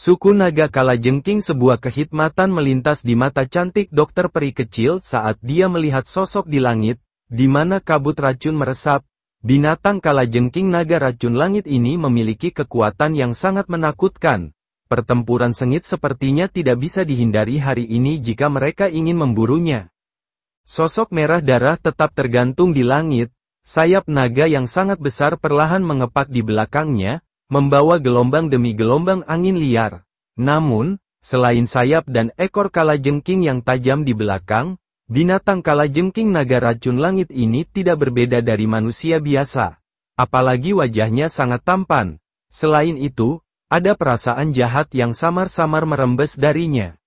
Suku naga kalajengking, sebuah kehikmatan melintas di mata cantik dokter peri kecil saat dia melihat sosok di langit, di mana kabut racun meresap. Binatang kalajengking naga racun langit ini memiliki kekuatan yang sangat menakutkan. Pertempuran sengit sepertinya tidak bisa dihindari hari ini jika mereka ingin memburunya. Sosok merah darah tetap tergantung di langit, sayap naga yang sangat besar perlahan mengepak di belakangnya, membawa gelombang demi gelombang angin liar. Namun, selain sayap dan ekor kalajengking yang tajam di belakang, binatang kalajengking naga racun langit ini tidak berbeda dari manusia biasa. Apalagi wajahnya sangat tampan. Selain itu, ada perasaan jahat yang samar-samar merembes darinya.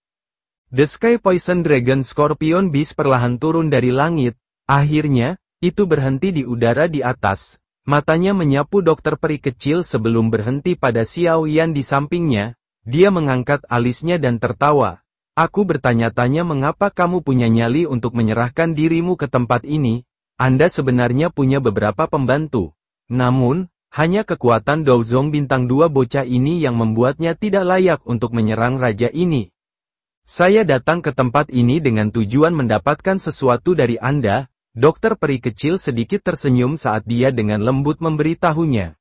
The Sky Poison Dragon Scorpion Beast perlahan turun dari langit. Akhirnya, itu berhenti di udara di atas. Matanya menyapu dokter peri kecil sebelum berhenti pada Xiao Yan di sampingnya. Dia mengangkat alisnya dan tertawa. Aku bertanya-tanya mengapa kamu punya nyali untuk menyerahkan dirimu ke tempat ini. Anda sebenarnya punya beberapa pembantu. Namun, hanya kekuatan Douzong bintang 2 bocah ini yang membuatnya tidak layak untuk menyerang raja ini. Saya datang ke tempat ini dengan tujuan mendapatkan sesuatu dari Anda. Dokter peri kecil sedikit tersenyum saat dia dengan lembut memberitahunya.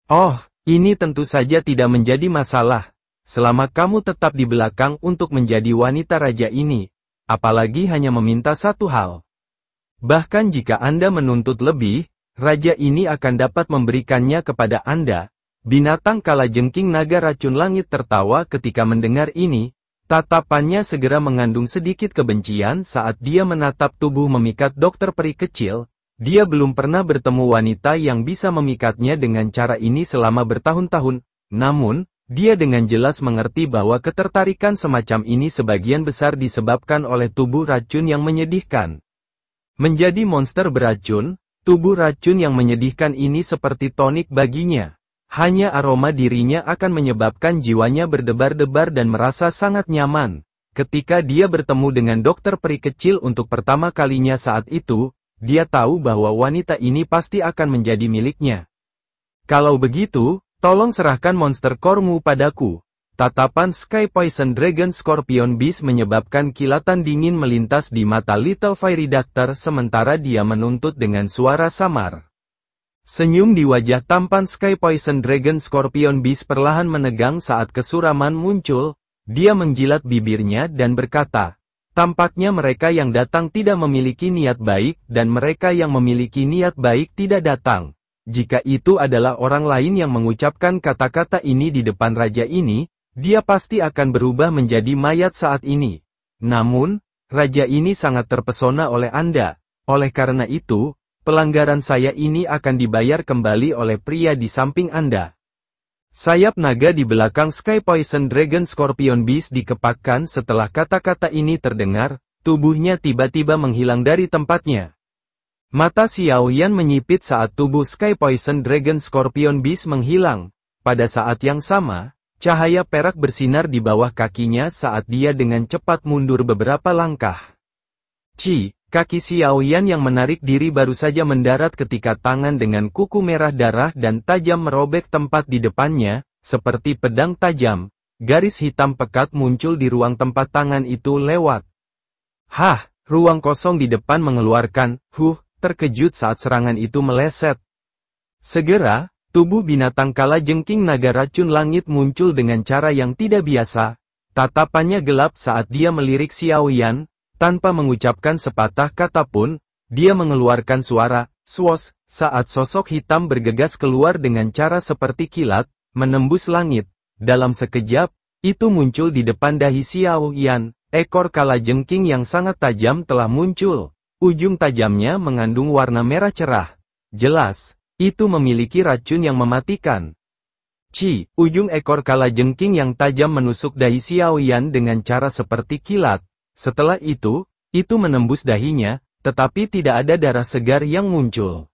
Oh, ini tentu saja tidak menjadi masalah. Selama kamu tetap di belakang untuk menjadi wanita raja ini. Apalagi hanya meminta satu hal. Bahkan jika Anda menuntut lebih, raja ini akan dapat memberikannya kepada Anda. Binatang kalajengking naga racun langit tertawa ketika mendengar ini. Tatapannya segera mengandung sedikit kebencian saat dia menatap tubuh memikat dokter peri kecil. Dia belum pernah bertemu wanita yang bisa memikatnya dengan cara ini selama bertahun-tahun. Namun, dia dengan jelas mengerti bahwa ketertarikan semacam ini sebagian besar disebabkan oleh tubuh racun yang menyedihkan. Menjadi monster beracun, tubuh racun yang menyedihkan ini seperti tonik baginya. Hanya aroma dirinya akan menyebabkan jiwanya berdebar-debar dan merasa sangat nyaman. Ketika dia bertemu dengan dokter peri kecil untuk pertama kalinya saat itu, dia tahu bahwa wanita ini pasti akan menjadi miliknya. Kalau begitu, tolong serahkan monster core-mu padaku. Tatapan Sky Poison Dragon Scorpion Beast menyebabkan kilatan dingin melintas di mata Little Fairy Doctor sementara dia menuntut dengan suara samar. Senyum di wajah tampan Sky Poison Dragon Scorpion Beast perlahan menegang saat kesuraman muncul. Dia menjilat bibirnya dan berkata, tampaknya mereka yang datang tidak memiliki niat baik dan mereka yang memiliki niat baik tidak datang. Jika itu adalah orang lain yang mengucapkan kata-kata ini di depan raja ini, dia pasti akan berubah menjadi mayat saat ini. Namun, raja ini sangat terpesona oleh Anda. Oleh karena itu, pelanggaran saya ini akan dibayar kembali oleh pria di samping Anda. Sayap naga di belakang Sky Poison Dragon Scorpion Beast dikepakkan setelah kata-kata ini terdengar, tubuhnya tiba-tiba menghilang dari tempatnya. Mata Xiao Yan menyipit saat tubuh Sky Poison Dragon Scorpion Beast menghilang. Pada saat yang sama, cahaya perak bersinar di bawah kakinya saat dia dengan cepat mundur beberapa langkah. Kaki Xiao Yan yang menarik diri baru saja mendarat ketika tangan dengan kuku merah darah dan tajam merobek tempat di depannya, seperti pedang tajam. Garis hitam pekat muncul di ruang tempat tangan itu lewat. Ruang kosong di depan mengeluarkan, terkejut saat serangan itu meleset. Segera, tubuh binatang kalajengking naga racun langit muncul dengan cara yang tidak biasa. Tatapannya gelap saat dia melirik Xiao Yan. Tanpa mengucapkan sepatah kata pun, dia mengeluarkan suara, "Swoosh," saat sosok hitam bergegas keluar dengan cara seperti kilat, menembus langit. Dalam sekejap, itu muncul di depan dahi Xiao Yan, ekor kalajengking yang sangat tajam telah muncul. Ujung tajamnya mengandung warna merah cerah. Jelas, itu memiliki racun yang mematikan. Ujung ekor kalajengking yang tajam menusuk dahi Xiao Yan dengan cara seperti kilat. Setelah itu menembus dahinya, tetapi tidak ada darah segar yang muncul.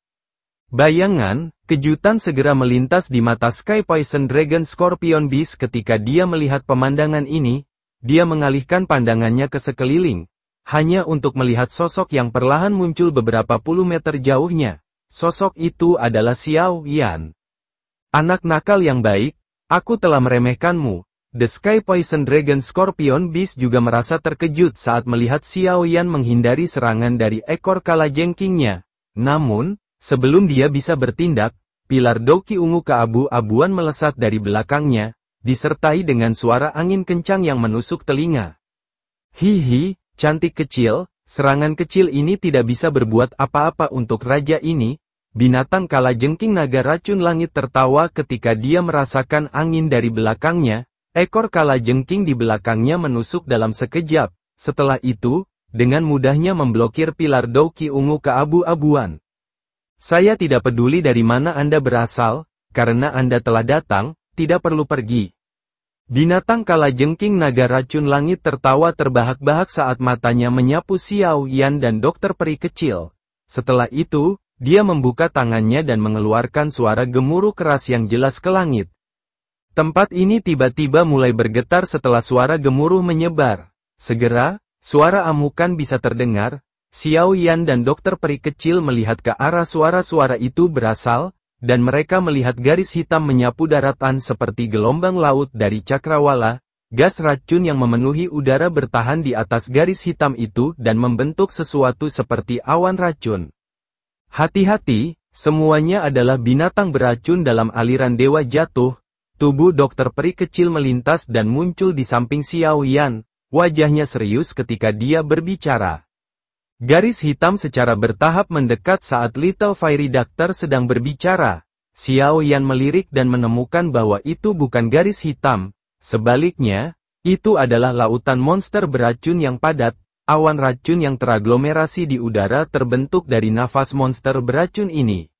Bayangan, kejutan segera melintas di mata Sky Poison Dragon Scorpion Beast ketika dia melihat pemandangan ini. Dia mengalihkan pandangannya ke sekeliling, hanya untuk melihat sosok yang perlahan muncul beberapa puluh meter jauhnya. Sosok itu adalah Xiao Yan. Anak nakal yang baik, aku telah meremehkanmu. The Sky Poison Dragon Scorpion Beast juga merasa terkejut saat melihat Xiao Yan menghindari serangan dari ekor kalajengkingnya. Namun, sebelum dia bisa bertindak, pilar Doki ungu keabu-abuan melesat dari belakangnya, disertai dengan suara angin kencang yang menusuk telinga. Hihi, cantik kecil, serangan kecil ini tidak bisa berbuat apa-apa untuk raja ini. Binatang kalajengking naga racun langit tertawa ketika dia merasakan angin dari belakangnya. Ekor kalajengking di belakangnya menusuk dalam sekejap. Setelah itu, dengan mudahnya memblokir pilar Doki ungu keabu-abuan. Saya tidak peduli dari mana Anda berasal, karena Anda telah datang, tidak perlu pergi. Binatang kalajengking naga racun langit tertawa terbahak-bahak saat matanya menyapu Xiao Yan dan dokter peri kecil. Setelah itu, dia membuka tangannya dan mengeluarkan suara gemuruh keras yang jelas ke langit. Tempat ini tiba-tiba mulai bergetar setelah suara gemuruh menyebar. Segera, suara amukan bisa terdengar. Xiao Yan dan dokter peri kecil melihat ke arah suara-suara itu berasal, dan mereka melihat garis hitam menyapu daratan seperti gelombang laut dari cakrawala. Gas racun yang memenuhi udara bertahan di atas garis hitam itu dan membentuk sesuatu seperti awan racun. Hati-hati, semuanya adalah binatang beracun dalam aliran dewa jatuh. Tubuh dokter peri kecil melintas dan muncul di samping Xiao Yan, wajahnya serius ketika dia berbicara. Garis hitam secara bertahap mendekat saat Little Fairy Doctor sedang berbicara. Xiao Yan melirik dan menemukan bahwa itu bukan garis hitam. Sebaliknya, itu adalah lautan monster beracun yang padat. Awan racun yang teraglomerasi di udara terbentuk dari nafas monster beracun ini.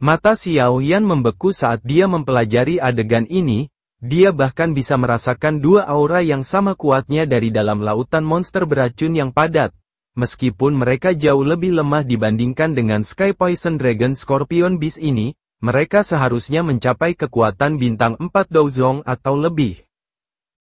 Mata Xiao Yan membeku saat dia mempelajari adegan ini. Dia bahkan bisa merasakan dua aura yang sama kuatnya dari dalam lautan monster beracun yang padat. Meskipun mereka jauh lebih lemah dibandingkan dengan Sky Poison Dragon Scorpion Beast ini, mereka seharusnya mencapai kekuatan bintang 4 Douzong atau lebih.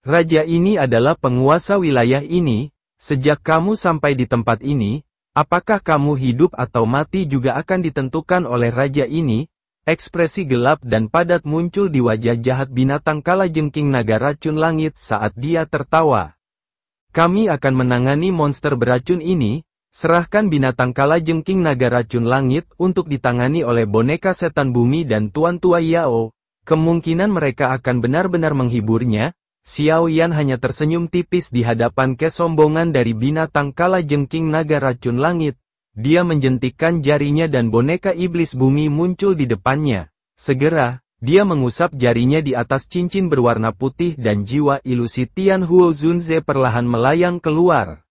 Raja ini adalah penguasa wilayah ini. Sejak kamu sampai di tempat ini, apakah kamu hidup atau mati juga akan ditentukan oleh raja ini? Ekspresi gelap dan padat muncul di wajah jahat binatang kalajengking naga racun langit saat dia tertawa. Kami akan menangani monster beracun ini. Serahkan binatang kalajengking naga racun langit untuk ditangani oleh boneka setan bumi dan Tuan Tua Yao. Kemungkinan mereka akan benar-benar menghiburnya. Xiao Yan hanya tersenyum tipis di hadapan kesombongan dari binatang kalajengking naga racun langit. Dia menjentikkan jarinya dan boneka iblis bumi muncul di depannya. Segera, dia mengusap jarinya di atas cincin berwarna putih dan jiwa ilusi Tian Huo Zunze perlahan melayang keluar.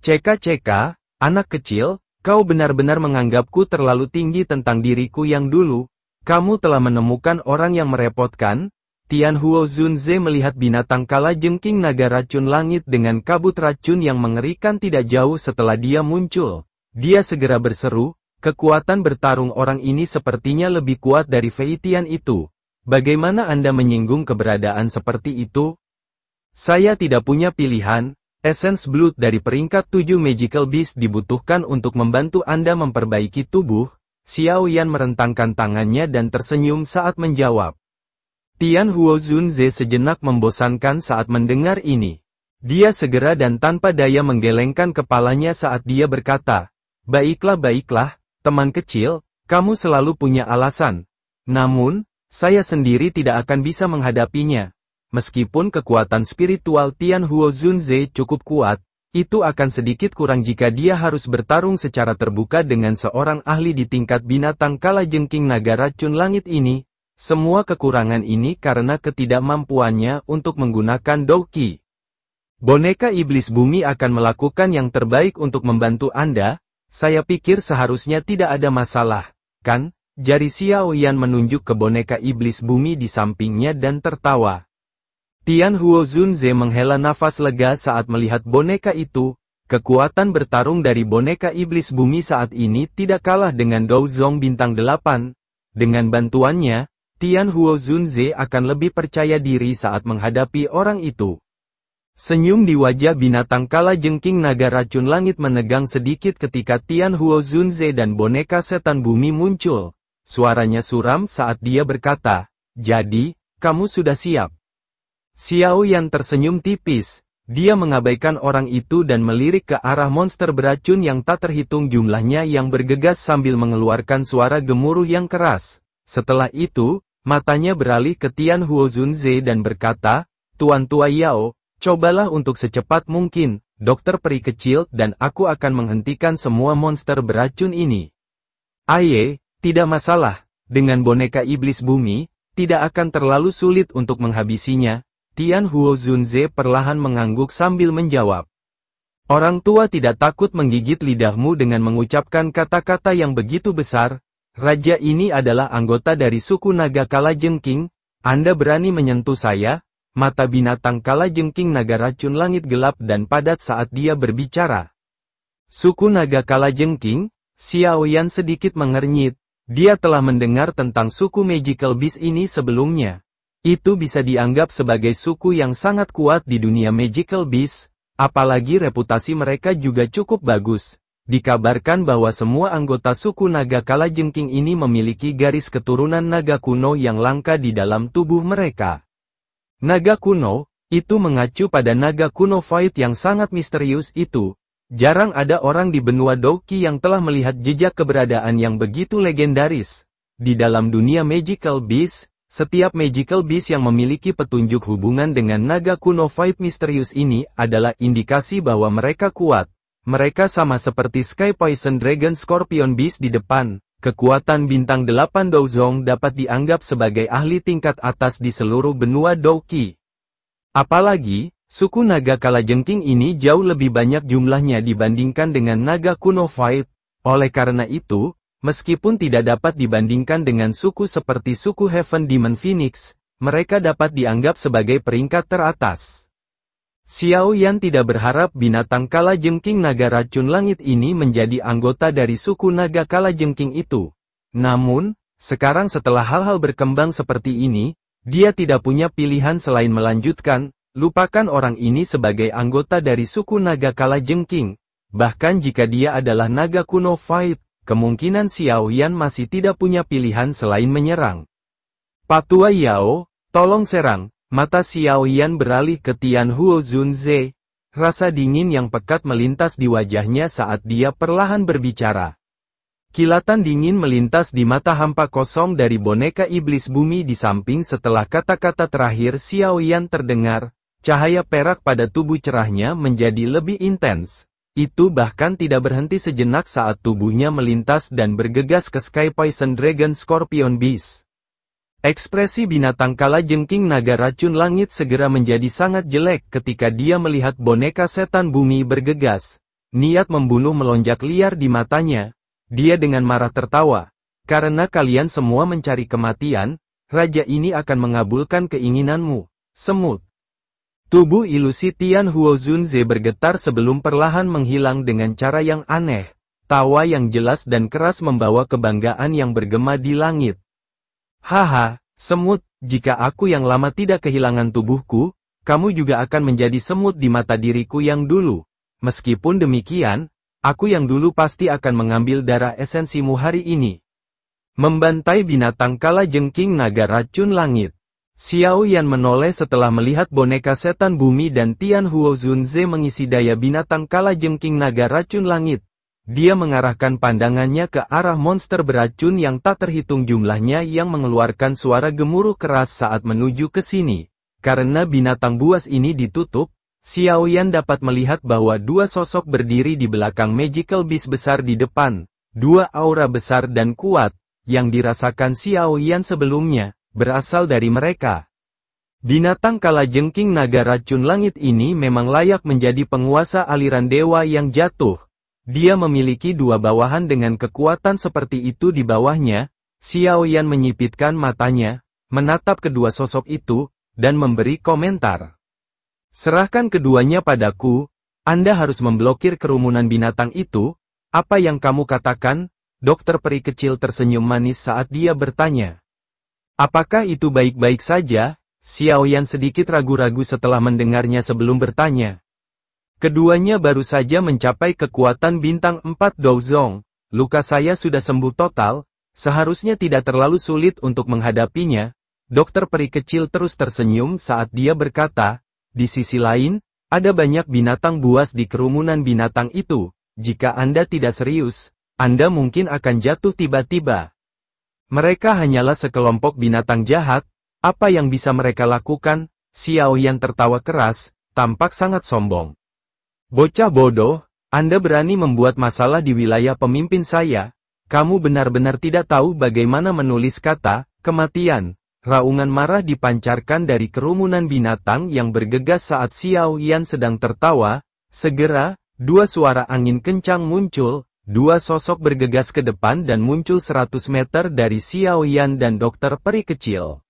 Ceka-ceka, anak kecil, kau benar-benar menganggapku terlalu tinggi tentang diriku yang dulu. Kamu telah menemukan orang yang merepotkan. Tian Huo Zunze melihat binatang kalajengking naga racun langit dengan kabut racun yang mengerikan tidak jauh setelah dia muncul. Dia segera berseru, kekuatan bertarung orang ini sepertinya lebih kuat dari Fei Tian itu. Bagaimana Anda menyinggung keberadaan seperti itu? Saya tidak punya pilihan. Essence Blood dari peringkat 7 Magical Beast dibutuhkan untuk membantu Anda memperbaiki tubuh. Xiao Yan merentangkan tangannya dan tersenyum saat menjawab. Tian Huo Zunze sejenak membosankan saat mendengar ini. Dia segera dan tanpa daya menggelengkan kepalanya saat dia berkata, baiklah, teman kecil, kamu selalu punya alasan. Namun, saya sendiri tidak akan bisa menghadapinya. Meskipun kekuatan spiritual Tian Huo Zunze cukup kuat, itu akan sedikit kurang jika dia harus bertarung secara terbuka dengan seorang ahli di tingkat binatang kalajengking naga racun langit ini. Semua kekurangan ini karena ketidakmampuannya untuk menggunakan Doki. Boneka iblis bumi akan melakukan yang terbaik untuk membantu Anda. Saya pikir seharusnya tidak ada masalah, kan? Jari Xiao Yan menunjuk ke boneka iblis bumi di sampingnya dan tertawa. Tian Huo Zunze menghela nafas lega saat melihat boneka itu. Kekuatan bertarung dari boneka iblis bumi saat ini tidak kalah dengan Douzong bintang 8. Dengan bantuannya, Tian Huo Zunze akan lebih percaya diri saat menghadapi orang itu. Senyum di wajah binatang kalajengking naga racun langit menegang sedikit ketika Tian Huo Zunze dan boneka setan bumi muncul. Suaranya suram saat dia berkata, jadi, kamu sudah siap. Xiao Yan tersenyum tipis. Dia mengabaikan orang itu dan melirik ke arah monster beracun yang tak terhitung jumlahnya yang bergegas sambil mengeluarkan suara gemuruh yang keras. Setelah itu, matanya beralih ke Tian Huo Zunze dan berkata, Tuan Tua Yao, cobalah untuk secepat mungkin, dokter peri kecil, dan aku akan menghentikan semua monster beracun ini. Aye, tidak masalah, dengan boneka iblis bumi, tidak akan terlalu sulit untuk menghabisinya. Tian Huo Zunze perlahan mengangguk sambil menjawab. Orang tua tidak takut menggigit lidahmu dengan mengucapkan kata-kata yang begitu besar. Raja ini adalah anggota dari suku naga kalajengking. Anda berani menyentuh saya? Mata binatang kalajengking naga racun langit gelap dan padat saat dia berbicara. Suku naga kalajengking? Xiao Yan sedikit mengernyit. Dia telah mendengar tentang suku Magical Beast ini sebelumnya. Itu bisa dianggap sebagai suku yang sangat kuat di dunia Magical Beast, apalagi reputasi mereka juga cukup bagus. Dikabarkan bahwa semua anggota suku naga kalajengking ini memiliki garis keturunan naga kuno yang langka di dalam tubuh mereka. Naga kuno, itu mengacu pada naga kuno Void yang sangat misterius itu. Jarang ada orang di benua Douqi yang telah melihat jejak keberadaan yang begitu legendaris. Di dalam dunia Magical Beast, setiap Magical Beast yang memiliki petunjuk hubungan dengan naga kuno Void misterius ini adalah indikasi bahwa mereka kuat. Mereka sama seperti Sky Poison Dragon Scorpion Beast di depan. Kekuatan bintang 8 Douzong dapat dianggap sebagai ahli tingkat atas di seluruh benua Douqi. Apalagi, suku naga kalajengking ini jauh lebih banyak jumlahnya dibandingkan dengan naga kuno Void. Oleh karena itu, meskipun tidak dapat dibandingkan dengan suku seperti suku Heaven Demon Phoenix, mereka dapat dianggap sebagai peringkat teratas. Xiao Yan tidak berharap binatang kalajengking naga racun langit ini menjadi anggota dari suku naga kalajengking itu. Namun, sekarang setelah hal-hal berkembang seperti ini, dia tidak punya pilihan selain melanjutkan, lupakan orang ini sebagai anggota dari suku naga kalajengking. Bahkan jika dia adalah naga kuno Void, kemungkinan Xiao Yan masih tidak punya pilihan selain menyerang. Patua Yao, tolong serang. Mata Xiao Yan beralih ke Tian Huo Zunze. Rasa dingin yang pekat melintas di wajahnya saat dia perlahan berbicara. Kilatan dingin melintas di mata hampa kosong dari boneka iblis bumi di samping setelah kata-kata terakhir Xiao Yan terdengar. Cahaya perak pada tubuh cerahnya menjadi lebih intens. Itu bahkan tidak berhenti sejenak saat tubuhnya melintas dan bergegas ke Sky Poison Dragon Scorpion Beast. Ekspresi binatang kalajengking naga racun langit segera menjadi sangat jelek ketika dia melihat boneka setan bumi bergegas. Niat membunuh melonjak liar di matanya. Dia dengan marah tertawa. Karena kalian semua mencari kematian, raja ini akan mengabulkan keinginanmu. Semut. Tubuh ilusi Tian Huo Zunze bergetar sebelum perlahan menghilang dengan cara yang aneh. Tawa yang jelas dan keras membawa kebanggaan yang bergema di langit. Haha, semut, jika aku yang lama tidak kehilangan tubuhku, kamu juga akan menjadi semut di mata diriku yang dulu. Meskipun demikian, aku yang dulu pasti akan mengambil darah esensimu hari ini. Membantai binatang kalajengking naga racun langit. Xiao Yan menoleh setelah melihat boneka setan bumi dan Tian Huo Zunze mengisi daya binatang kalajengking naga racun langit. Dia mengarahkan pandangannya ke arah monster beracun yang tak terhitung jumlahnya yang mengeluarkan suara gemuruh keras saat menuju ke sini. Karena binatang buas ini ditutup, Xiao Yan dapat melihat bahwa dua sosok berdiri di belakang Magical Beast besar di depan. Dua aura besar dan kuat, yang dirasakan Xiao Yan sebelumnya, berasal dari mereka. Binatang kalajengking naga racun langit ini memang layak menjadi penguasa aliran dewa yang jatuh. Dia memiliki dua bawahan dengan kekuatan seperti itu di bawahnya. Xiao Yan menyipitkan matanya, menatap kedua sosok itu, dan memberi komentar. Serahkan keduanya padaku, Anda harus memblokir kerumunan binatang itu. Apa yang kamu katakan? Dokter peri kecil tersenyum manis saat dia bertanya. Apakah itu baik-baik saja? Xiao Yan sedikit ragu-ragu setelah mendengarnya sebelum bertanya. Keduanya baru saja mencapai kekuatan bintang 4 Douzong. Luka saya sudah sembuh total, seharusnya tidak terlalu sulit untuk menghadapinya. Dokter peri kecil terus tersenyum saat dia berkata, di sisi lain, ada banyak binatang buas di kerumunan binatang itu. Jika Anda tidak serius, Anda mungkin akan jatuh tiba-tiba. Mereka hanyalah sekelompok binatang jahat. Apa yang bisa mereka lakukan? Xiao Yan tertawa keras, tampak sangat sombong. Bocah bodoh, Anda berani membuat masalah di wilayah pemimpin saya. Kamu benar-benar tidak tahu bagaimana menulis kata kematian. Raungan marah dipancarkan dari kerumunan binatang yang bergegas saat Xiao Yan sedang tertawa. Segera, dua suara angin kencang muncul, dua sosok bergegas ke depan dan muncul 100 meter dari Xiao Yan dan dokter peri kecil.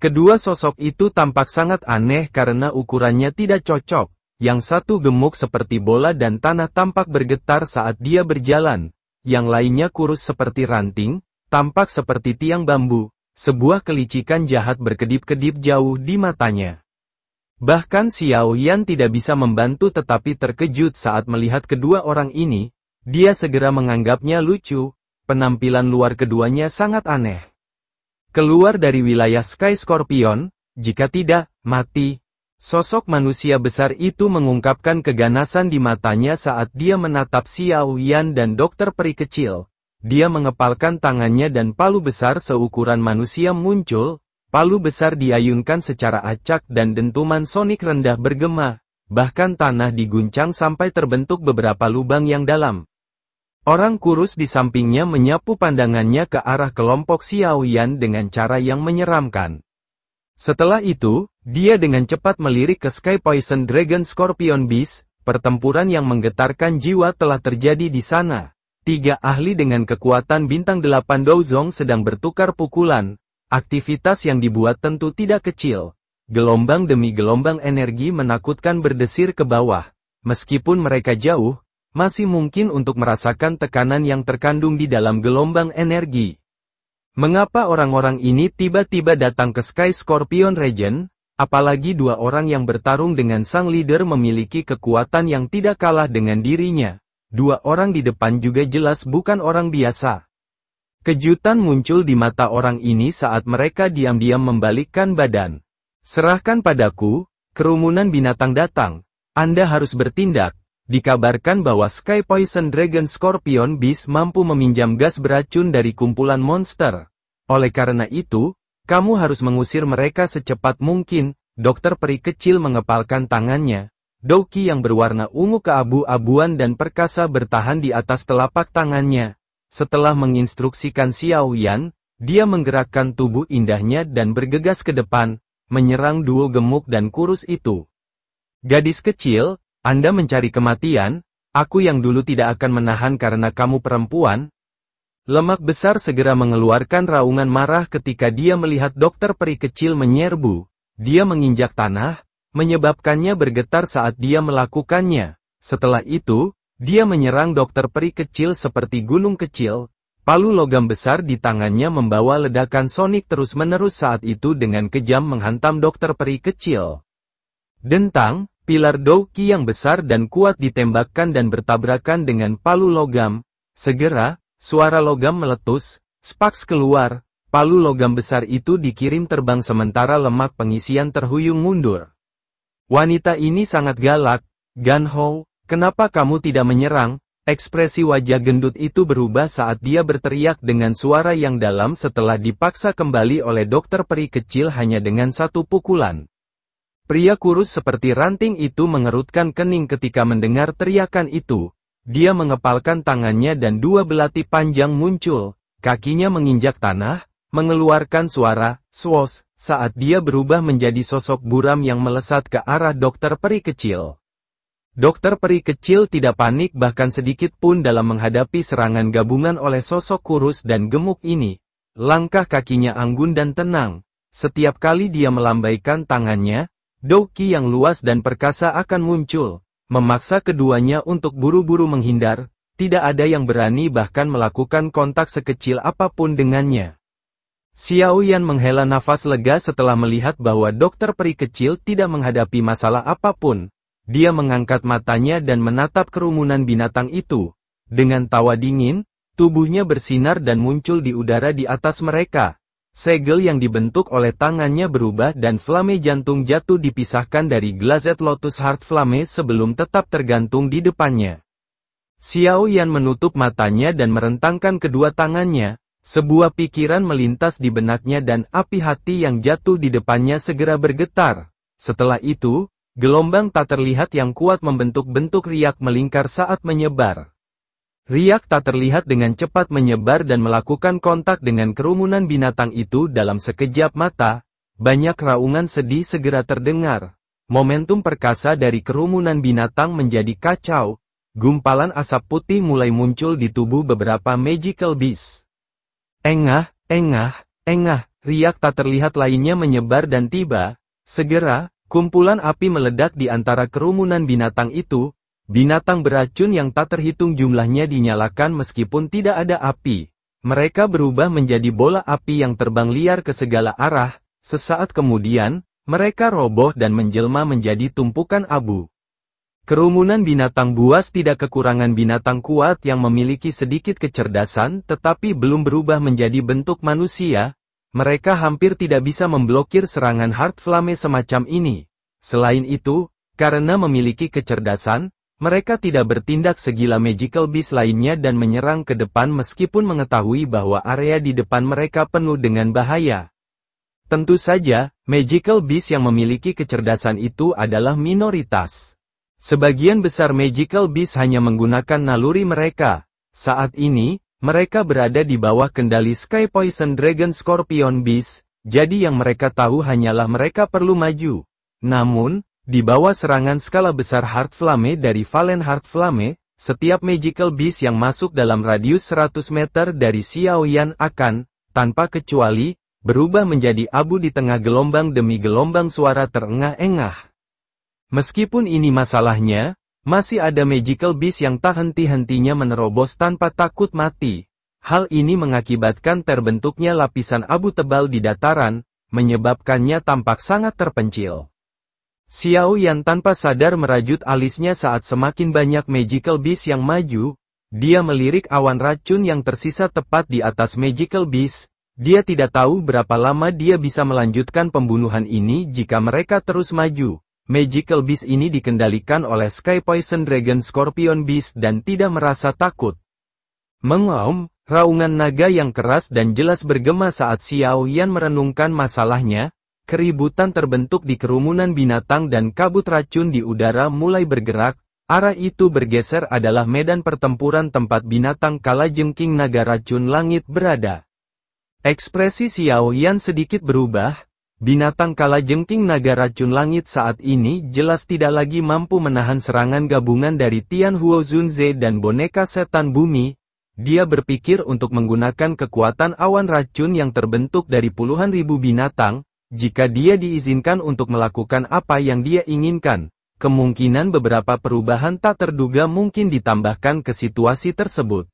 Kedua sosok itu tampak sangat aneh karena ukurannya tidak cocok. Yang satu gemuk seperti bola dan tanah tampak bergetar saat dia berjalan. Yang lainnya kurus seperti ranting, tampak seperti tiang bambu. Sebuah kelicikan jahat berkedip-kedip jauh di matanya. Bahkan Xiao Yan tidak bisa membantu tetapi terkejut saat melihat kedua orang ini. Dia segera menganggapnya lucu. Penampilan luar keduanya sangat aneh. Keluar dari wilayah Sky Scorpion, jika tidak, mati. Sosok manusia besar itu mengungkapkan keganasan di matanya saat dia menatap Xiao Yan dan dokter peri kecil. Dia mengepalkan tangannya dan palu besar seukuran manusia muncul. Palu besar diayunkan secara acak dan dentuman sonik rendah bergema. Bahkan tanah diguncang sampai terbentuk beberapa lubang yang dalam. Orang kurus di sampingnya menyapu pandangannya ke arah kelompok Xiao Yan dengan cara yang menyeramkan. Setelah itu, dia dengan cepat melirik ke Sky Poison Dragon Scorpion Beast. Pertempuran yang menggetarkan jiwa telah terjadi di sana. Tiga ahli dengan kekuatan bintang 8 Douzong sedang bertukar pukulan. Aktivitas yang dibuat tentu tidak kecil. Gelombang demi gelombang energi menakutkan berdesir ke bawah. Meskipun mereka jauh, masih mungkin untuk merasakan tekanan yang terkandung di dalam gelombang energi. Mengapa orang-orang ini tiba-tiba datang ke Sky Scorpion Region? Apalagi dua orang yang bertarung dengan sang leader memiliki kekuatan yang tidak kalah dengan dirinya. Dua orang di depan juga jelas bukan orang biasa. Kejutan muncul di mata orang ini saat mereka diam-diam membalikkan badan. Serahkan padaku, kerumunan binatang datang. Anda harus bertindak. Dikabarkan bahwa Sky Poison Dragon Scorpion Beast mampu meminjam gas beracun dari kumpulan monster. Oleh karena itu, kamu harus mengusir mereka secepat mungkin. Dokter peri kecil mengepalkan tangannya. Douki yang berwarna ungu keabu-abuan dan perkasa bertahan di atas telapak tangannya. Setelah menginstruksikan Xiao Yan, dia menggerakkan tubuh indahnya dan bergegas ke depan, menyerang duo gemuk dan kurus itu. Gadis kecil, Anda mencari kematian? Aku yang dulu tidak akan menahan karena kamu perempuan. Lemak besar segera mengeluarkan raungan marah ketika dia melihat dokter peri kecil menyerbu. Dia menginjak tanah, menyebabkannya bergetar saat dia melakukannya. Setelah itu, dia menyerang dokter peri kecil seperti gunung kecil. Palu logam besar di tangannya membawa ledakan sonik terus-menerus saat itu dengan kejam menghantam dokter peri kecil. Dentang, pilar Douki yang besar dan kuat ditembakkan dan bertabrakan dengan palu logam. Segera, suara logam meletus, sparks keluar, palu logam besar itu dikirim terbang sementara lemak pengisian terhuyung mundur. Wanita ini sangat galak. Gan Hou, kenapa kamu tidak menyerang? Ekspresi wajah gendut itu berubah saat dia berteriak dengan suara yang dalam setelah dipaksa kembali oleh dokter peri kecil hanya dengan satu pukulan. Pria kurus seperti ranting itu mengerutkan kening ketika mendengar teriakan itu. Dia mengepalkan tangannya dan dua belati panjang muncul. Kakinya menginjak tanah, mengeluarkan suara swoosh. Saat dia berubah menjadi sosok buram yang melesat ke arah dokter peri kecil. Dokter peri kecil tidak panik bahkan sedikit pun dalam menghadapi serangan gabungan oleh sosok kurus dan gemuk ini. Langkah kakinya anggun dan tenang. Setiap kali dia melambaikan tangannya, Douki yang luas dan perkasa akan muncul, memaksa keduanya untuk buru-buru menghindar. Tidak ada yang berani bahkan melakukan kontak sekecil apapun dengannya. Xiao Yan menghela nafas lega setelah melihat bahwa dokter peri kecil tidak menghadapi masalah apapun. Dia mengangkat matanya dan menatap kerumunan binatang itu. Dengan tawa dingin, tubuhnya bersinar dan muncul di udara di atas mereka. Segel yang dibentuk oleh tangannya berubah dan flame jantung jatuh dipisahkan dari Glazed Lotus Heart Flame sebelum tetap tergantung di depannya. Xiao Yan menutup matanya dan merentangkan kedua tangannya. Sebuah pikiran melintas di benaknya dan api hati yang jatuh di depannya segera bergetar. Setelah itu, gelombang tak terlihat yang kuat membentuk-bentuk riak melingkar saat menyebar. Riak tak terlihat dengan cepat menyebar dan melakukan kontak dengan kerumunan binatang itu dalam sekejap mata. Banyak raungan sedih segera terdengar. Momentum perkasa dari kerumunan binatang menjadi kacau. Gumpalan asap putih mulai muncul di tubuh beberapa magical beast. Engah, riak tak terlihat lainnya menyebar dan tiba. Segera, kumpulan api meledak di antara kerumunan binatang itu. Binatang beracun yang tak terhitung jumlahnya dinyalakan meskipun tidak ada api. Mereka berubah menjadi bola api yang terbang liar ke segala arah. Sesaat kemudian, mereka roboh dan menjelma menjadi tumpukan abu. Kerumunan binatang buas tidak kekurangan binatang kuat yang memiliki sedikit kecerdasan tetapi belum berubah menjadi bentuk manusia. Mereka hampir tidak bisa memblokir serangan Heart Flame semacam ini. Selain itu, karena memiliki kecerdasan, mereka tidak bertindak segila magical beast lainnya dan menyerang ke depan meskipun mengetahui bahwa area di depan mereka penuh dengan bahaya. Tentu saja, magical beast yang memiliki kecerdasan itu adalah minoritas. Sebagian besar magical beast hanya menggunakan naluri mereka. Saat ini, mereka berada di bawah kendali Sky Poison Dragon Scorpion Beast, jadi yang mereka tahu hanyalah mereka perlu maju. Namun, di bawah serangan skala besar Heart Flame dari Valen Heart Flame, setiap magical beast yang masuk dalam radius 100 meter dari Xiao Yan akan, tanpa kecuali, berubah menjadi abu di tengah gelombang demi gelombang suara terengah-engah. Meskipun ini masalahnya, masih ada magical beast yang tak henti-hentinya menerobos tanpa takut mati. Hal ini mengakibatkan terbentuknya lapisan abu tebal di dataran, menyebabkannya tampak sangat terpencil. Xiao Yan tanpa sadar merajut alisnya saat semakin banyak magical beast yang maju. Dia melirik awan racun yang tersisa tepat di atas magical beast. Dia tidak tahu berapa lama dia bisa melanjutkan pembunuhan ini jika mereka terus maju. Magical beast ini dikendalikan oleh Sky Poison Dragon Scorpion Beast dan tidak merasa takut. Mengaum, raungan naga yang keras dan jelas bergema saat Xiao Yan merenungkan masalahnya. Keributan terbentuk di kerumunan binatang dan kabut racun di udara mulai bergerak. Arah itu bergeser adalah medan pertempuran tempat binatang kalajengking naga racun langit berada. Ekspresi Xiao Yan sedikit berubah. Binatang kalajengking naga racun langit saat ini jelas tidak lagi mampu menahan serangan gabungan dari Tian Huo Zunze dan boneka setan bumi. Dia berpikir untuk menggunakan kekuatan awan racun yang terbentuk dari puluhan ribu binatang. Jika dia diizinkan untuk melakukan apa yang dia inginkan, kemungkinan beberapa perubahan tak terduga mungkin ditambahkan ke situasi tersebut.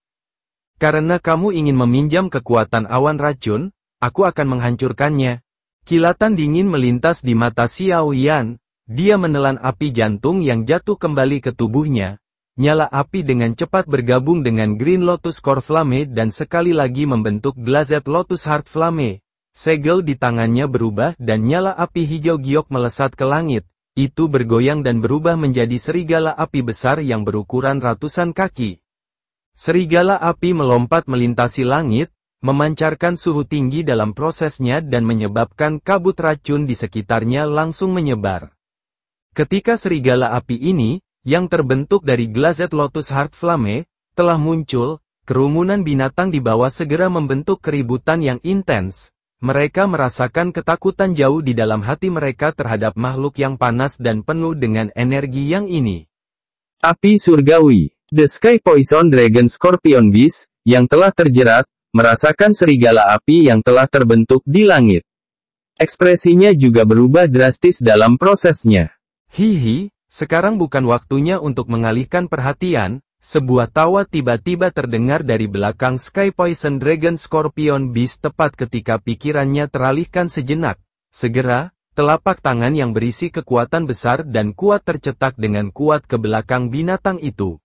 Karena kamu ingin meminjam kekuatan awan racun, aku akan menghancurkannya. Kilatan dingin melintas di mata Xiao Yan. Dia menelan api jantung yang jatuh kembali ke tubuhnya. Nyala api dengan cepat bergabung dengan Green Lotus Core Flame dan sekali lagi membentuk Glazed Lotus Heart Flame. Segel di tangannya berubah dan nyala api hijau giok melesat ke langit. Itu bergoyang dan berubah menjadi serigala api besar yang berukuran ratusan kaki. Serigala api melompat melintasi langit, memancarkan suhu tinggi dalam prosesnya dan menyebabkan kabut racun di sekitarnya langsung menyebar. Ketika serigala api ini, yang terbentuk dari Glazed Lotus Heart Flame, telah muncul, kerumunan binatang di bawah segera membentuk keributan yang intens. Mereka merasakan ketakutan jauh di dalam hati mereka terhadap makhluk yang panas dan penuh dengan energi yang ini. Api surgawi, The Sky Poison Dragon Scorpion Beast, yang telah terjerat, merasakan serigala api yang telah terbentuk di langit. Ekspresinya juga berubah drastis dalam prosesnya. Hihi, sekarang bukan waktunya untuk mengalihkan perhatian. Sebuah tawa tiba-tiba terdengar dari belakang Sky Poison Dragon Scorpion Beast tepat ketika pikirannya teralihkan sejenak. Segera, telapak tangan yang berisi kekuatan besar dan kuat tercetak dengan kuat ke belakang binatang itu.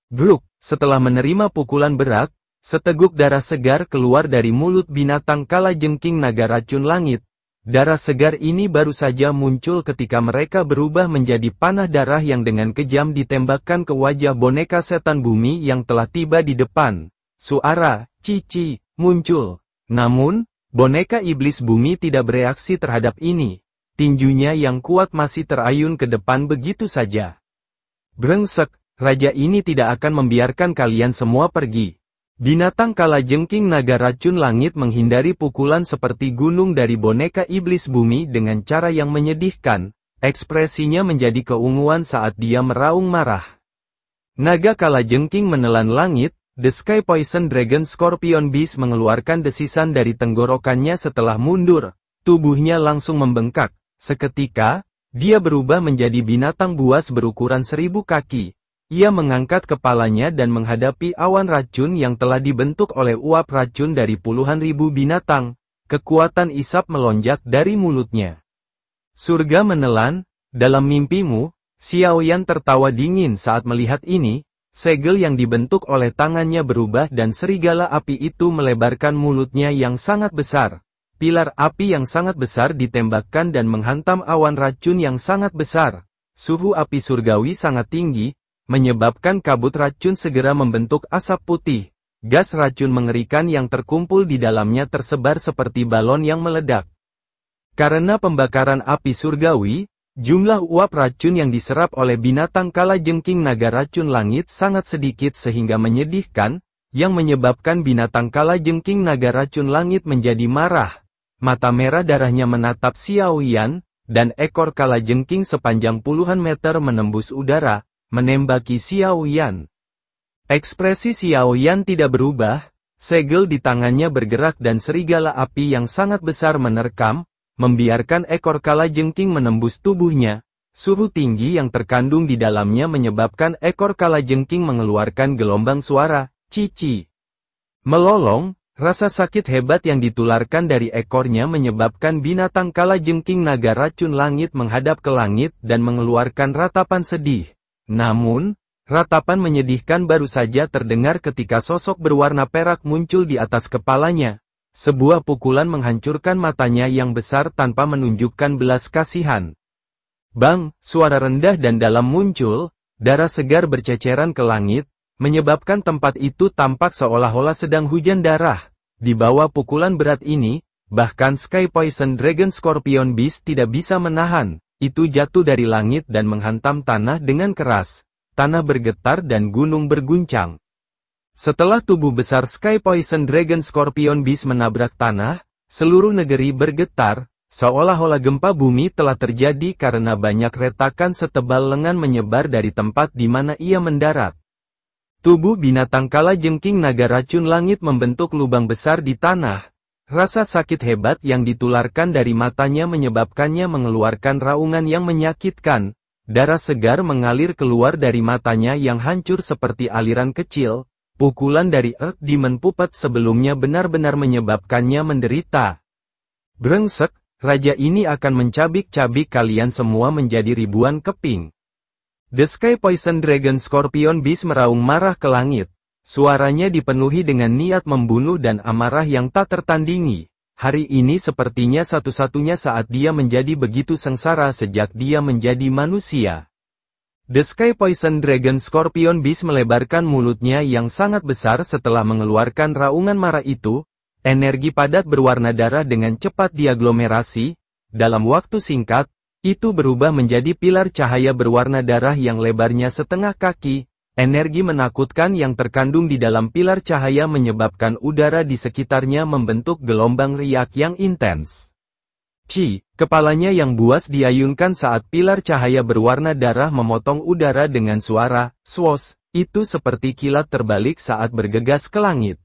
Bruk, setelah menerima pukulan berat, Seteguk darah segar keluar dari mulut binatang kalajengking naga racun langit. Darah segar ini baru saja muncul ketika mereka berubah menjadi panah darah yang dengan kejam ditembakkan ke wajah boneka setan bumi yang telah tiba di depan. Suara "cici" muncul. Namun, boneka iblis bumi tidak bereaksi terhadap ini. Tinjunya yang kuat masih terayun ke depan begitu saja. Brengsek, raja ini tidak akan membiarkan kalian semua pergi. Binatang kalajengking naga racun langit menghindari pukulan seperti gunung dari boneka iblis bumi dengan cara yang menyedihkan. Ekspresinya menjadi keunguan saat dia meraung marah. Naga kalajengking menelan langit. The Sky Poison Dragon Scorpion Beast mengeluarkan desisan dari tenggorokannya setelah mundur. Tubuhnya langsung membengkak. Seketika, dia berubah menjadi binatang buas berukuran 1000 kaki. Ia mengangkat kepalanya dan menghadapi awan racun yang telah dibentuk oleh uap racun dari puluhan ribu binatang. Kekuatan isap melonjak dari mulutnya. Surga menelan, dalam mimpimu, Xiaoyan tertawa dingin saat melihat ini. Segel yang dibentuk oleh tangannya berubah dan serigala api itu melebarkan mulutnya yang sangat besar. Pilar api yang sangat besar ditembakkan dan menghantam awan racun yang sangat besar. Suhu api surgawi sangat tinggi, menyebabkan kabut racun segera membentuk asap putih. Gas racun mengerikan yang terkumpul di dalamnya tersebar seperti balon yang meledak. Karena pembakaran api surgawi, jumlah uap racun yang diserap oleh binatang kalajengking naga racun langit sangat sedikit sehingga menyedihkan, yang menyebabkan binatang kalajengking naga racun langit menjadi marah. Mata merah darahnya menatap Xiaoyan, dan ekor kalajengking sepanjang puluhan meter menembus udara, menembaki Xiaoyan. Ekspresi Xiaoyan tidak berubah, segel di tangannya bergerak dan serigala api yang sangat besar menerkam, membiarkan ekor kalajengking menembus tubuhnya. Suhu tinggi yang terkandung di dalamnya menyebabkan ekor kalajengking mengeluarkan gelombang suara, cici. Melolong, rasa sakit hebat yang ditularkan dari ekornya menyebabkan binatang kalajengking naga racun langit menghadap ke langit dan mengeluarkan ratapan sedih. Namun, ratapan menyedihkan baru saja terdengar ketika sosok berwarna perak muncul di atas kepalanya. Sebuah pukulan menghancurkan matanya yang besar tanpa menunjukkan belas kasihan. Bang, suara rendah dan dalam muncul, darah segar berceceran ke langit, menyebabkan tempat itu tampak seolah-olah sedang hujan darah. Di bawah pukulan berat ini, bahkan Sky Poison Dragon Scorpion Beast tidak bisa menahan. Itu jatuh dari langit dan menghantam tanah dengan keras. Tanah bergetar dan gunung berguncang. Setelah tubuh besar Sky Poison Dragon Scorpion Beast menabrak tanah, seluruh negeri bergetar, seolah-olah gempa bumi telah terjadi karena banyak retakan setebal lengan menyebar dari tempat di mana ia mendarat. Tubuh binatang kalajengking naga racun langit membentuk lubang besar di tanah. Rasa sakit hebat yang ditularkan dari matanya menyebabkannya mengeluarkan raungan yang menyakitkan. Darah segar mengalir keluar dari matanya yang hancur seperti aliran kecil. Pukulan dari Earth Demon Puppet sebelumnya benar-benar menyebabkannya menderita. Brengsek, raja ini akan mencabik-cabik kalian semua menjadi ribuan keping. The Sky Poison Dragon Scorpion Beast meraung marah ke langit. Suaranya dipenuhi dengan niat membunuh dan amarah yang tak tertandingi. Hari ini sepertinya satu-satunya saat dia menjadi begitu sengsara sejak dia menjadi manusia. The Sky Poison Dragon Scorpion Beast melebarkan mulutnya yang sangat besar setelah mengeluarkan raungan marah itu. Energi padat berwarna darah dengan cepat diaglomerasi. Dalam waktu singkat, itu berubah menjadi pilar cahaya berwarna darah yang lebarnya setengah kaki. Energi menakutkan yang terkandung di dalam pilar cahaya menyebabkan udara di sekitarnya membentuk gelombang riak yang intens. Kepalanya yang buas diayunkan saat pilar cahaya berwarna darah memotong udara dengan suara, swoosh, itu seperti kilat terbalik saat bergegas ke langit.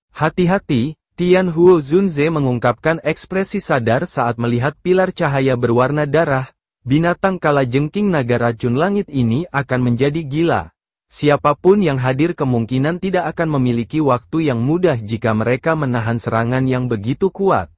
Hati-hati, Tian Huo Zunze mengungkapkan ekspresi sadar saat melihat pilar cahaya berwarna darah. Binatang kalajengking naga racun langit ini akan menjadi gila. Siapapun yang hadir kemungkinan tidak akan memiliki waktu yang mudah jika mereka menahan serangan yang begitu kuat.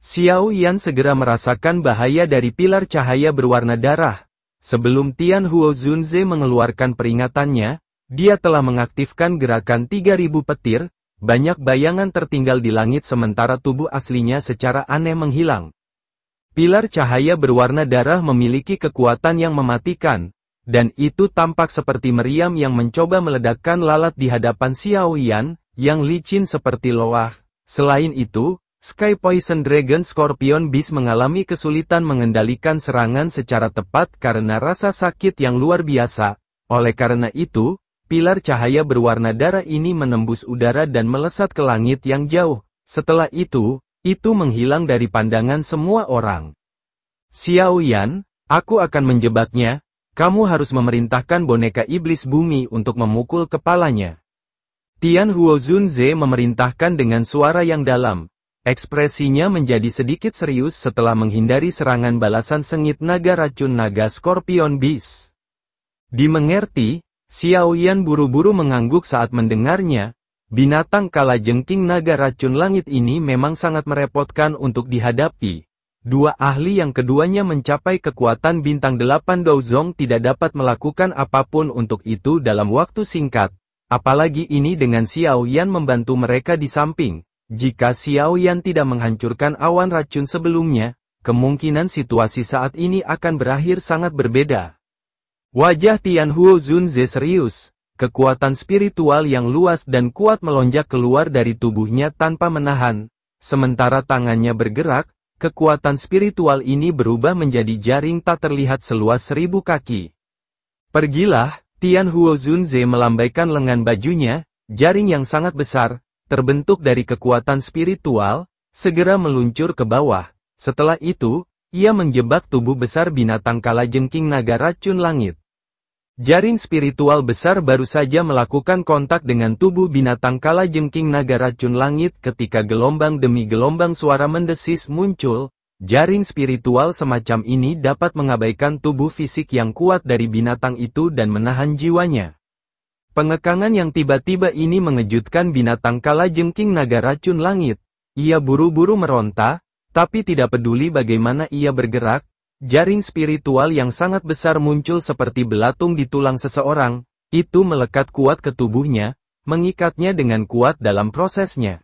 Xiaoyan segera merasakan bahaya dari pilar cahaya berwarna darah. Sebelum Tian Huo Zunze mengeluarkan peringatannya, dia telah mengaktifkan gerakan 3000 petir, banyak bayangan tertinggal di langit sementara tubuh aslinya secara aneh menghilang. Pilar cahaya berwarna darah memiliki kekuatan yang mematikan, dan itu tampak seperti meriam yang mencoba meledakkan lalat di hadapan Xiao Yan, yang licin seperti loah. Selain itu, Sky Poison Dragon Scorpion Beast mengalami kesulitan mengendalikan serangan secara tepat karena rasa sakit yang luar biasa. Oleh karena itu, pilar cahaya berwarna darah ini menembus udara dan melesat ke langit yang jauh. Setelah itu menghilang dari pandangan semua orang. Xiao Yan, aku akan menjebaknya, kamu harus memerintahkan boneka iblis bumi untuk memukul kepalanya. Tian Huo Zunze memerintahkan dengan suara yang dalam. Ekspresinya menjadi sedikit serius setelah menghindari serangan balasan sengit naga racun naga Scorpion Beast. Dimengerti, Xiao Yan buru-buru mengangguk saat mendengarnya. Binatang kalajengking naga racun langit ini memang sangat merepotkan untuk dihadapi. Dua ahli yang keduanya mencapai kekuatan bintang 8 Douzong tidak dapat melakukan apapun untuk itu dalam waktu singkat. Apalagi ini dengan Xiao Yan membantu mereka di samping. Jika Xiao Yan tidak menghancurkan awan racun sebelumnya, kemungkinan situasi saat ini akan berakhir sangat berbeda. Wajah Tian Huo Zunze serius. Kekuatan spiritual yang luas dan kuat melonjak keluar dari tubuhnya tanpa menahan. Sementara tangannya bergerak, kekuatan spiritual ini berubah menjadi jaring tak terlihat seluas 1000 kaki. Pergilah, Tian Huo Zunze melambaikan lengan bajunya, jaring yang sangat besar, terbentuk dari kekuatan spiritual, segera meluncur ke bawah. Setelah itu, ia menjebak tubuh besar binatang kalajengking naga racun langit. Jaring spiritual besar baru saja melakukan kontak dengan tubuh binatang kalajengking naga racun langit ketika gelombang demi gelombang suara mendesis muncul. Jaring spiritual semacam ini dapat mengabaikan tubuh fisik yang kuat dari binatang itu dan menahan jiwanya. Pengekangan yang tiba-tiba ini mengejutkan binatang kalajengking naga racun langit. Ia buru-buru meronta, tapi tidak peduli bagaimana ia bergerak, jaring spiritual yang sangat besar muncul seperti belatung di tulang seseorang, itu melekat kuat ke tubuhnya, mengikatnya dengan kuat dalam prosesnya.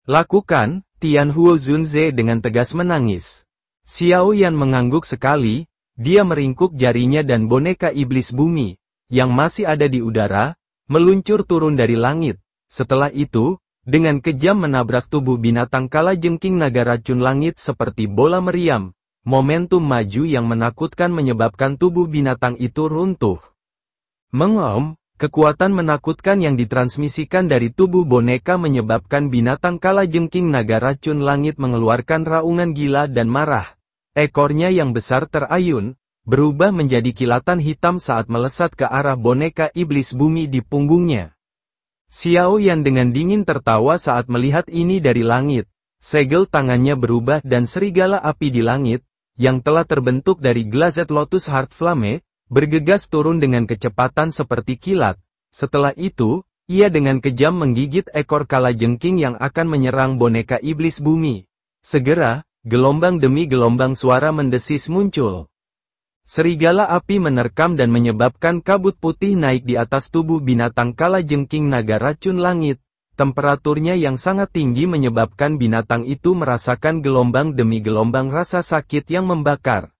Lakukan, Tian Huo Zunze dengan tegas menangis. Xiao Yan mengangguk sekali, dia meringkuk jarinya dan boneka iblis bumi yang masih ada di udara, meluncur turun dari langit. Setelah itu, dengan kejam menabrak tubuh binatang kalajengking naga racun langit seperti bola meriam. Momentum maju yang menakutkan menyebabkan tubuh binatang itu runtuh. Mengom, kekuatan menakutkan yang ditransmisikan dari tubuh boneka menyebabkan binatang kalajengking naga racun langit mengeluarkan raungan gila dan marah. Ekornya yang besar terayun, berubah menjadi kilatan hitam saat melesat ke arah boneka iblis bumi di punggungnya. Xiao Yan dengan dingin tertawa saat melihat ini dari langit. Segel tangannya berubah dan serigala api di langit, yang telah terbentuk dari Glazed Lotus Heart Flame, bergegas turun dengan kecepatan seperti kilat. Setelah itu, ia dengan kejam menggigit ekor kalajengking yang akan menyerang boneka iblis bumi. Segera, gelombang demi gelombang suara mendesis muncul. Serigala api menerkam dan menyebabkan kabut putih naik di atas tubuh binatang kalajengking naga racun langit. Temperaturnya yang sangat tinggi menyebabkan binatang itu merasakan gelombang demi gelombang rasa sakit yang membakar.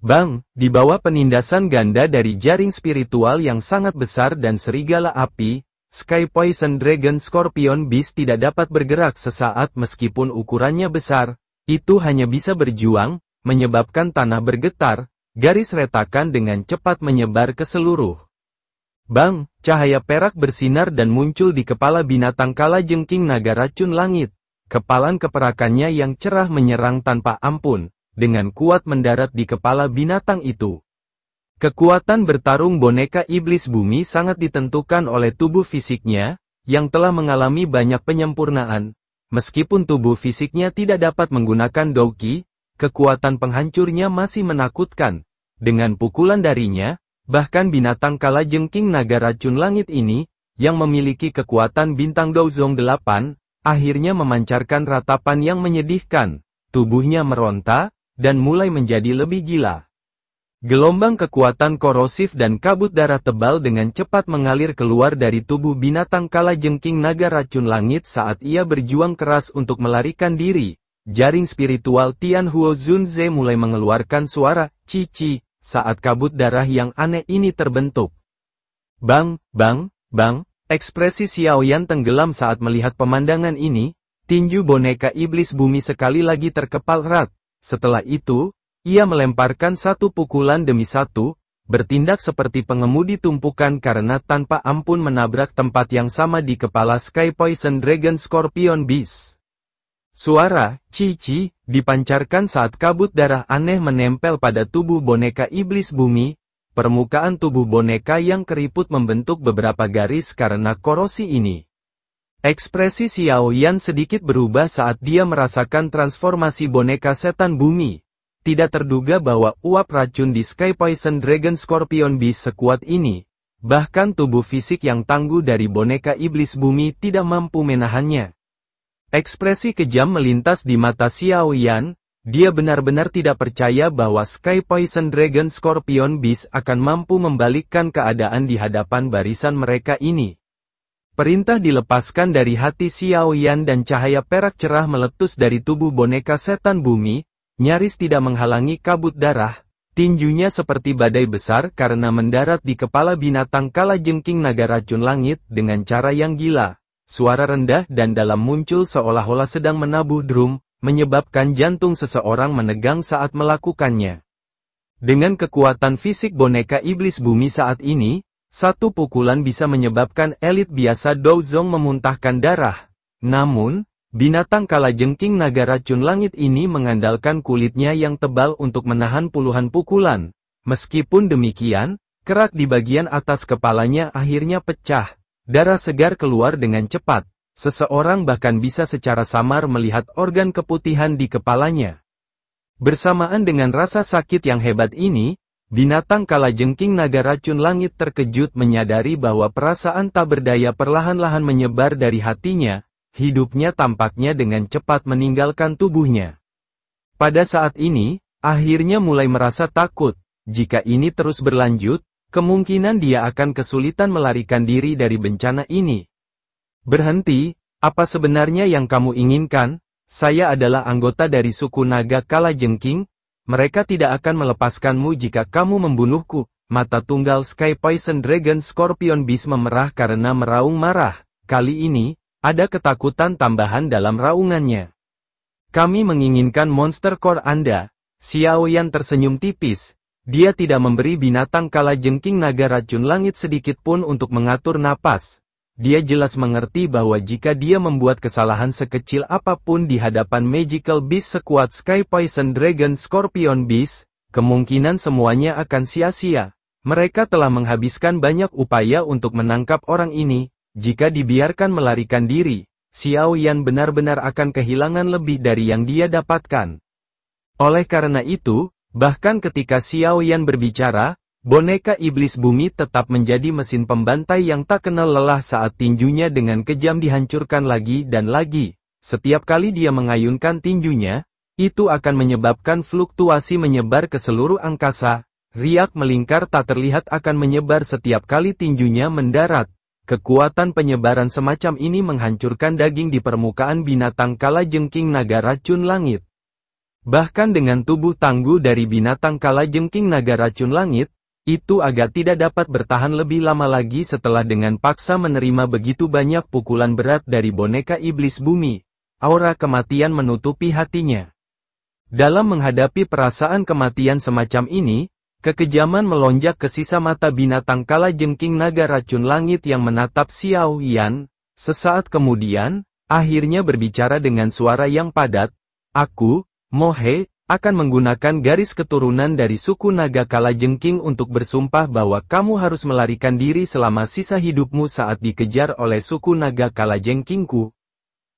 Bang, di bawah penindasan ganda dari jaring spiritual yang sangat besar dan serigala api, Sky Poison Dragon Scorpion Beast tidak dapat bergerak sesaat meskipun ukurannya besar, itu hanya bisa berjuang, menyebabkan tanah bergetar. Garis retakan dengan cepat menyebar ke seluruh. Bang, cahaya perak bersinar dan muncul di kepala binatang kalajengking naga racun langit. Kepalan keperakannya yang cerah menyerang tanpa ampun, dengan kuat mendarat di kepala binatang itu. Kekuatan bertarung boneka iblis bumi sangat ditentukan oleh tubuh fisiknya, yang telah mengalami banyak penyempurnaan. Meskipun tubuh fisiknya tidak dapat menggunakan Douki, kekuatan penghancurnya masih menakutkan. Dengan pukulan darinya, bahkan binatang kalajengking naga racun langit ini, yang memiliki kekuatan bintang Douzong 8, akhirnya memancarkan ratapan yang menyedihkan. Tubuhnya meronta, dan mulai menjadi lebih gila. Gelombang kekuatan korosif dan kabut darah tebal dengan cepat mengalir keluar dari tubuh binatang kalajengking naga racun langit saat ia berjuang keras untuk melarikan diri. Jaring spiritual Tianhuo Zunze mulai mengeluarkan suara cici saat kabut darah yang aneh ini terbentuk. Bang, bang, bang, ekspresi Xiaoyan tenggelam saat melihat pemandangan ini. Tinju boneka iblis bumi sekali lagi terkepal erat. Setelah itu, ia melemparkan satu pukulan demi satu, bertindak seperti pengemudi tumpukan karena tanpa ampun menabrak tempat yang sama di kepala Sky Poison Dragon Scorpion Beast. Suara cici dipancarkan saat kabut darah aneh menempel pada tubuh boneka iblis bumi. Permukaan tubuh boneka yang keriput membentuk beberapa garis karena korosi ini. Ekspresi Xiaoyan sedikit berubah saat dia merasakan transformasi boneka setan bumi. Tidak terduga bahwa uap racun di Sky Poison Dragon Scorpion Beast sekuat ini. Bahkan tubuh fisik yang tangguh dari boneka iblis bumi tidak mampu menahannya. Ekspresi kejam melintas di mata Xiaoyan. Dia benar-benar tidak percaya bahwa Sky Poison Dragon Scorpion Beast akan mampu membalikkan keadaan di hadapan barisan mereka ini. Perintah dilepaskan dari hati Xiaoyan dan cahaya perak cerah meletus dari tubuh boneka setan bumi, nyaris tidak menghalangi kabut darah. Tinjunya seperti badai besar karena mendarat di kepala binatang kalajengking naga racun langit dengan cara yang gila. Suara rendah dan dalam muncul seolah-olah sedang menabuh drum, menyebabkan jantung seseorang menegang saat melakukannya. Dengan kekuatan fisik boneka iblis bumi saat ini, satu pukulan bisa menyebabkan elit biasa Douzong memuntahkan darah. Namun, binatang kalajengking naga racun langit ini mengandalkan kulitnya yang tebal untuk menahan puluhan pukulan. Meskipun demikian, kerak di bagian atas kepalanya akhirnya pecah. Darah segar keluar dengan cepat. Seseorang bahkan bisa secara samar melihat organ keputihan di kepalanya. Bersamaan dengan rasa sakit yang hebat ini, binatang kalajengking naga racun langit terkejut menyadari bahwa perasaan tak berdaya perlahan-lahan menyebar dari hatinya, hidupnya tampaknya dengan cepat meninggalkan tubuhnya. Pada saat ini, akhirnya mulai merasa takut, jika ini terus berlanjut, kemungkinan dia akan kesulitan melarikan diri dari bencana ini. Berhenti, apa sebenarnya yang kamu inginkan? Saya adalah anggota dari suku naga kalajengking. Mereka tidak akan melepaskanmu jika kamu membunuhku. Mata tunggal Sky Poison Dragon Scorpion Beast memerah karena meraung marah. Kali ini, ada ketakutan tambahan dalam raungannya. Kami menginginkan monster core Anda. Xiaoyan tersenyum tipis. Dia tidak memberi binatang kalajengking naga racun langit sedikit pun untuk mengatur napas. Dia jelas mengerti bahwa jika dia membuat kesalahan sekecil apapun di hadapan Magical Beast sekuat Sky Poison Dragon Scorpion Beast, kemungkinan semuanya akan sia-sia. Mereka telah menghabiskan banyak upaya untuk menangkap orang ini. Jika dibiarkan melarikan diri, Xiaoyan benar-benar akan kehilangan lebih dari yang dia dapatkan. Oleh karena itu, bahkan ketika Xiaoyan berbicara, boneka iblis bumi tetap menjadi mesin pembantai yang tak kenal lelah saat tinjunya dengan kejam dihancurkan lagi dan lagi. Setiap kali dia mengayunkan tinjunya, itu akan menyebabkan fluktuasi menyebar ke seluruh angkasa. Riak melingkar tak terlihat akan menyebar setiap kali tinjunya mendarat. Kekuatan penyebaran semacam ini menghancurkan daging di permukaan binatang kalajengking naga racun langit. Bahkan dengan tubuh tangguh dari binatang kalajengking naga racun langit, itu agak tidak dapat bertahan lebih lama lagi setelah dengan paksa menerima begitu banyak pukulan berat dari boneka iblis bumi. Aura kematian menutupi hatinya. Dalam menghadapi perasaan kematian semacam ini, kekejaman melonjak ke sisa mata binatang kalajengking naga racun langit yang menatap Xiaoyan. Sesaat kemudian, akhirnya berbicara dengan suara yang padat, "Aku, Mohe, akan menggunakan garis keturunan dari suku naga kalajengking untuk bersumpah bahwa kamu harus melarikan diri selama sisa hidupmu saat dikejar oleh suku naga kalajengkingku."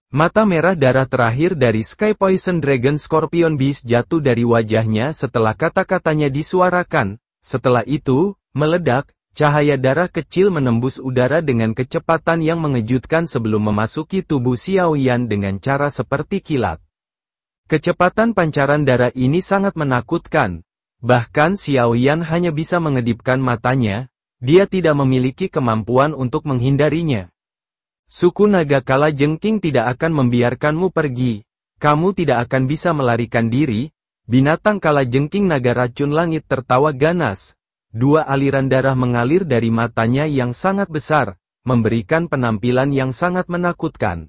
Mata merah darah terakhir dari Sky Poison Dragon Scorpion Beast jatuh dari wajahnya setelah kata-katanya disuarakan. Setelah itu, meledak, cahaya darah kecil menembus udara dengan kecepatan yang mengejutkan sebelum memasuki tubuh Xiaoyan dengan cara seperti kilat. Kecepatan pancaran darah ini sangat menakutkan. Bahkan Xiao Yan hanya bisa mengedipkan matanya, dia tidak memiliki kemampuan untuk menghindarinya. Suku naga kalajengking tidak akan membiarkanmu pergi, kamu tidak akan bisa melarikan diri. Binatang kalajengking naga racun langit tertawa ganas. Dua aliran darah mengalir dari matanya yang sangat besar, memberikan penampilan yang sangat menakutkan.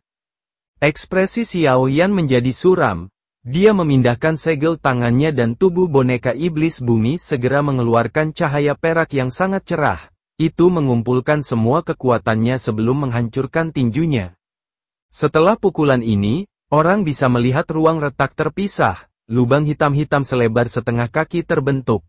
Ekspresi Xiao Yan menjadi suram. Dia memindahkan segel tangannya dan tubuh boneka iblis bumi segera mengeluarkan cahaya perak yang sangat cerah. Itu mengumpulkan semua kekuatannya sebelum menghancurkan tinjunya. Setelah pukulan ini, orang bisa melihat ruang retak terpisah. Lubang hitam-hitam selebar setengah kaki terbentuk.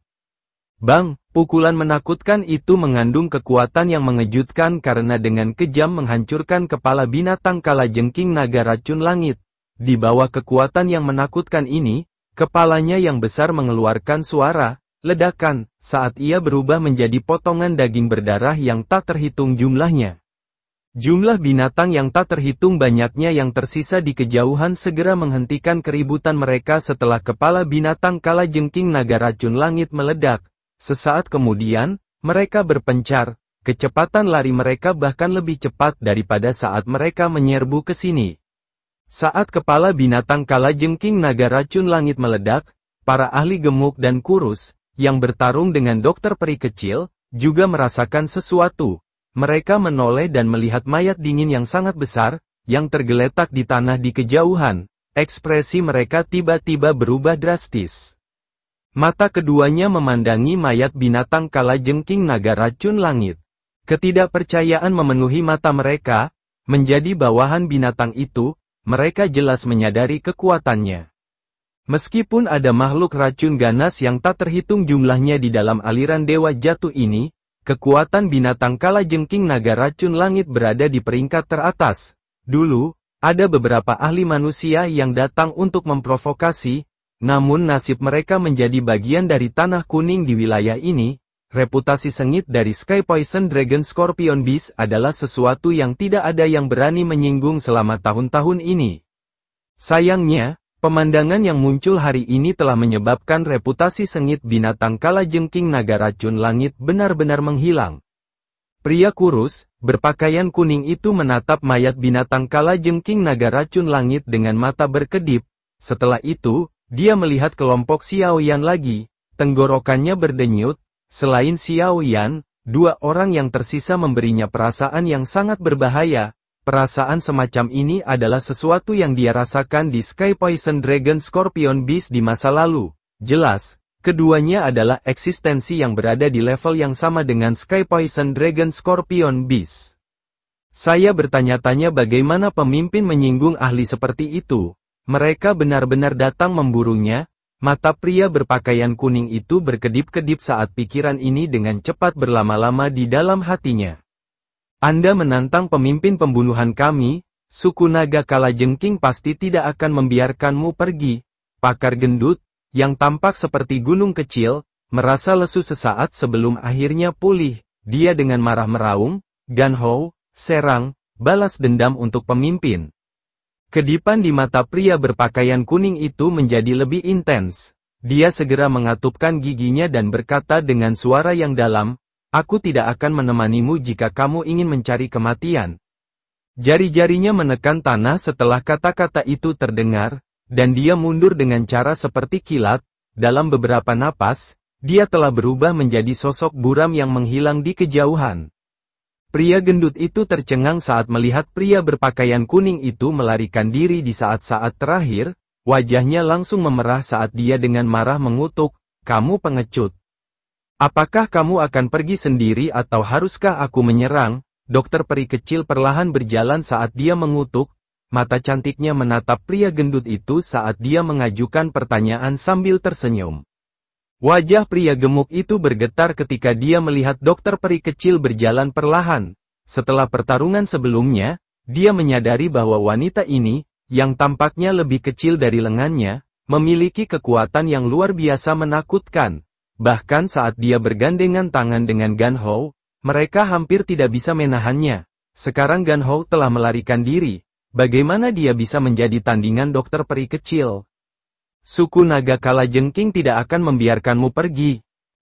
Bang, pukulan menakutkan itu mengandung kekuatan yang mengejutkan karena dengan kejam menghancurkan kepala binatang kalajengking naga racun langit. Di bawah kekuatan yang menakutkan ini, kepalanya yang besar mengeluarkan suara, ledakan, saat ia berubah menjadi potongan daging berdarah yang tak terhitung jumlahnya. Jumlah binatang yang tak terhitung banyaknya yang tersisa di kejauhan segera menghentikan keributan mereka setelah kepala binatang kalajengking naga racun langit meledak. Sesaat kemudian, mereka berpencar, kecepatan lari mereka bahkan lebih cepat daripada saat mereka menyerbu ke sini. Saat kepala binatang kalajengking naga racun langit meledak, para ahli gemuk dan kurus, yang bertarung dengan dokter peri kecil, juga merasakan sesuatu. Mereka menoleh dan melihat mayat dingin yang sangat besar, yang tergeletak di tanah di kejauhan. Ekspresi mereka tiba-tiba berubah drastis. Mata keduanya memandangi mayat binatang kalajengking naga racun langit. Ketidakpercayaan memenuhi mata mereka, menjadi bawahan binatang itu, mereka jelas menyadari kekuatannya. Meskipun ada makhluk racun ganas yang tak terhitung jumlahnya di dalam aliran dewa jatuh ini, kekuatan binatang kalajengking naga racun langit berada di peringkat teratas. Dulu, ada beberapa ahli manusia yang datang untuk memprovokasi, namun nasib mereka menjadi bagian dari tanah kuning di wilayah ini. Reputasi sengit dari Sky Poison Dragon Scorpion Beast adalah sesuatu yang tidak ada yang berani menyinggung selama tahun-tahun ini. Sayangnya, pemandangan yang muncul hari ini telah menyebabkan reputasi sengit binatang kalajengking naga racun langit benar-benar menghilang. Pria kurus, berpakaian kuning itu menatap mayat binatang kalajengking naga racun langit dengan mata berkedip. Setelah itu, dia melihat kelompok Xiao Yan lagi, tenggorokannya berdenyut. Selain Xiao Yan, dua orang yang tersisa memberinya perasaan yang sangat berbahaya. Perasaan semacam ini adalah sesuatu yang dia rasakan di Sky Poison Dragon Scorpion Beast di masa lalu. Jelas, keduanya adalah eksistensi yang berada di level yang sama dengan Sky Poison Dragon Scorpion Beast. Saya bertanya-tanya bagaimana pemimpin menyinggung ahli seperti itu. Mereka benar-benar datang memburunya. Mata pria berpakaian kuning itu berkedip-kedip saat pikiran ini dengan cepat berlama-lama di dalam hatinya. Anda menantang pemimpin pembunuhan kami, suku naga kalajengking pasti tidak akan membiarkanmu pergi. Pakar gendut, yang tampak seperti gunung kecil, merasa lesu sesaat sebelum akhirnya pulih. Dia dengan marah meraung, "Ganhou, serang, balas dendam untuk pemimpin." Kedipan di mata pria berpakaian kuning itu menjadi lebih intens. Dia segera mengatupkan giginya dan berkata dengan suara yang dalam, "Aku tidak akan menemanimu jika kamu ingin mencari kematian." Jari-jarinya menekan tanah setelah kata-kata itu terdengar, dan dia mundur dengan cara seperti kilat. Dalam beberapa napas, dia telah berubah menjadi sosok buram yang menghilang di kejauhan. Pria gendut itu tercengang saat melihat pria berpakaian kuning itu melarikan diri di saat-saat terakhir. Wajahnya langsung memerah saat dia dengan marah mengutuk, "Kamu pengecut. Apakah kamu akan pergi sendiri atau haruskah aku menyerang?" Dokter peri kecil perlahan berjalan saat dia mengutuk. Mata cantiknya menatap pria gendut itu saat dia mengajukan pertanyaan sambil tersenyum. Wajah pria gemuk itu bergetar ketika dia melihat dokter peri kecil berjalan perlahan. Setelah pertarungan sebelumnya, dia menyadari bahwa wanita ini, yang tampaknya lebih kecil dari lengannya, memiliki kekuatan yang luar biasa menakutkan. Bahkan saat dia bergandengan tangan dengan Ganhou, mereka hampir tidak bisa menahannya. Sekarang Ganhou telah melarikan diri. Bagaimana dia bisa menjadi tandingan dokter peri kecil? Suku naga kalajengking tidak akan membiarkanmu pergi.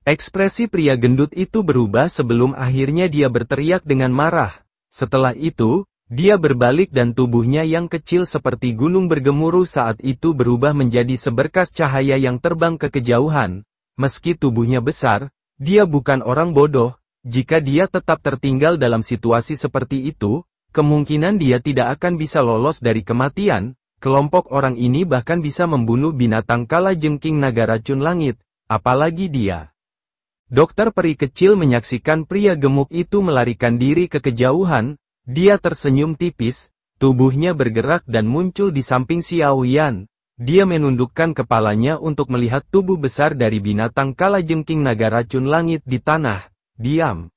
Ekspresi pria gendut itu berubah sebelum akhirnya dia berteriak dengan marah. Setelah itu, dia berbalik dan tubuhnya yang kecil seperti gunung bergemuruh saat itu berubah menjadi seberkas cahaya yang terbang ke kejauhan. Meski tubuhnya besar, dia bukan orang bodoh. Jika dia tetap tertinggal dalam situasi seperti itu, kemungkinan dia tidak akan bisa lolos dari kematian. Kelompok orang ini bahkan bisa membunuh binatang kalajengking naga racun langit, apalagi dia. Dokter peri kecil menyaksikan pria gemuk itu melarikan diri ke kejauhan. Dia tersenyum tipis, tubuhnya bergerak dan muncul di samping Xiao Yan. Dia menundukkan kepalanya untuk melihat tubuh besar dari binatang kalajengking naga racun langit di tanah. Diam.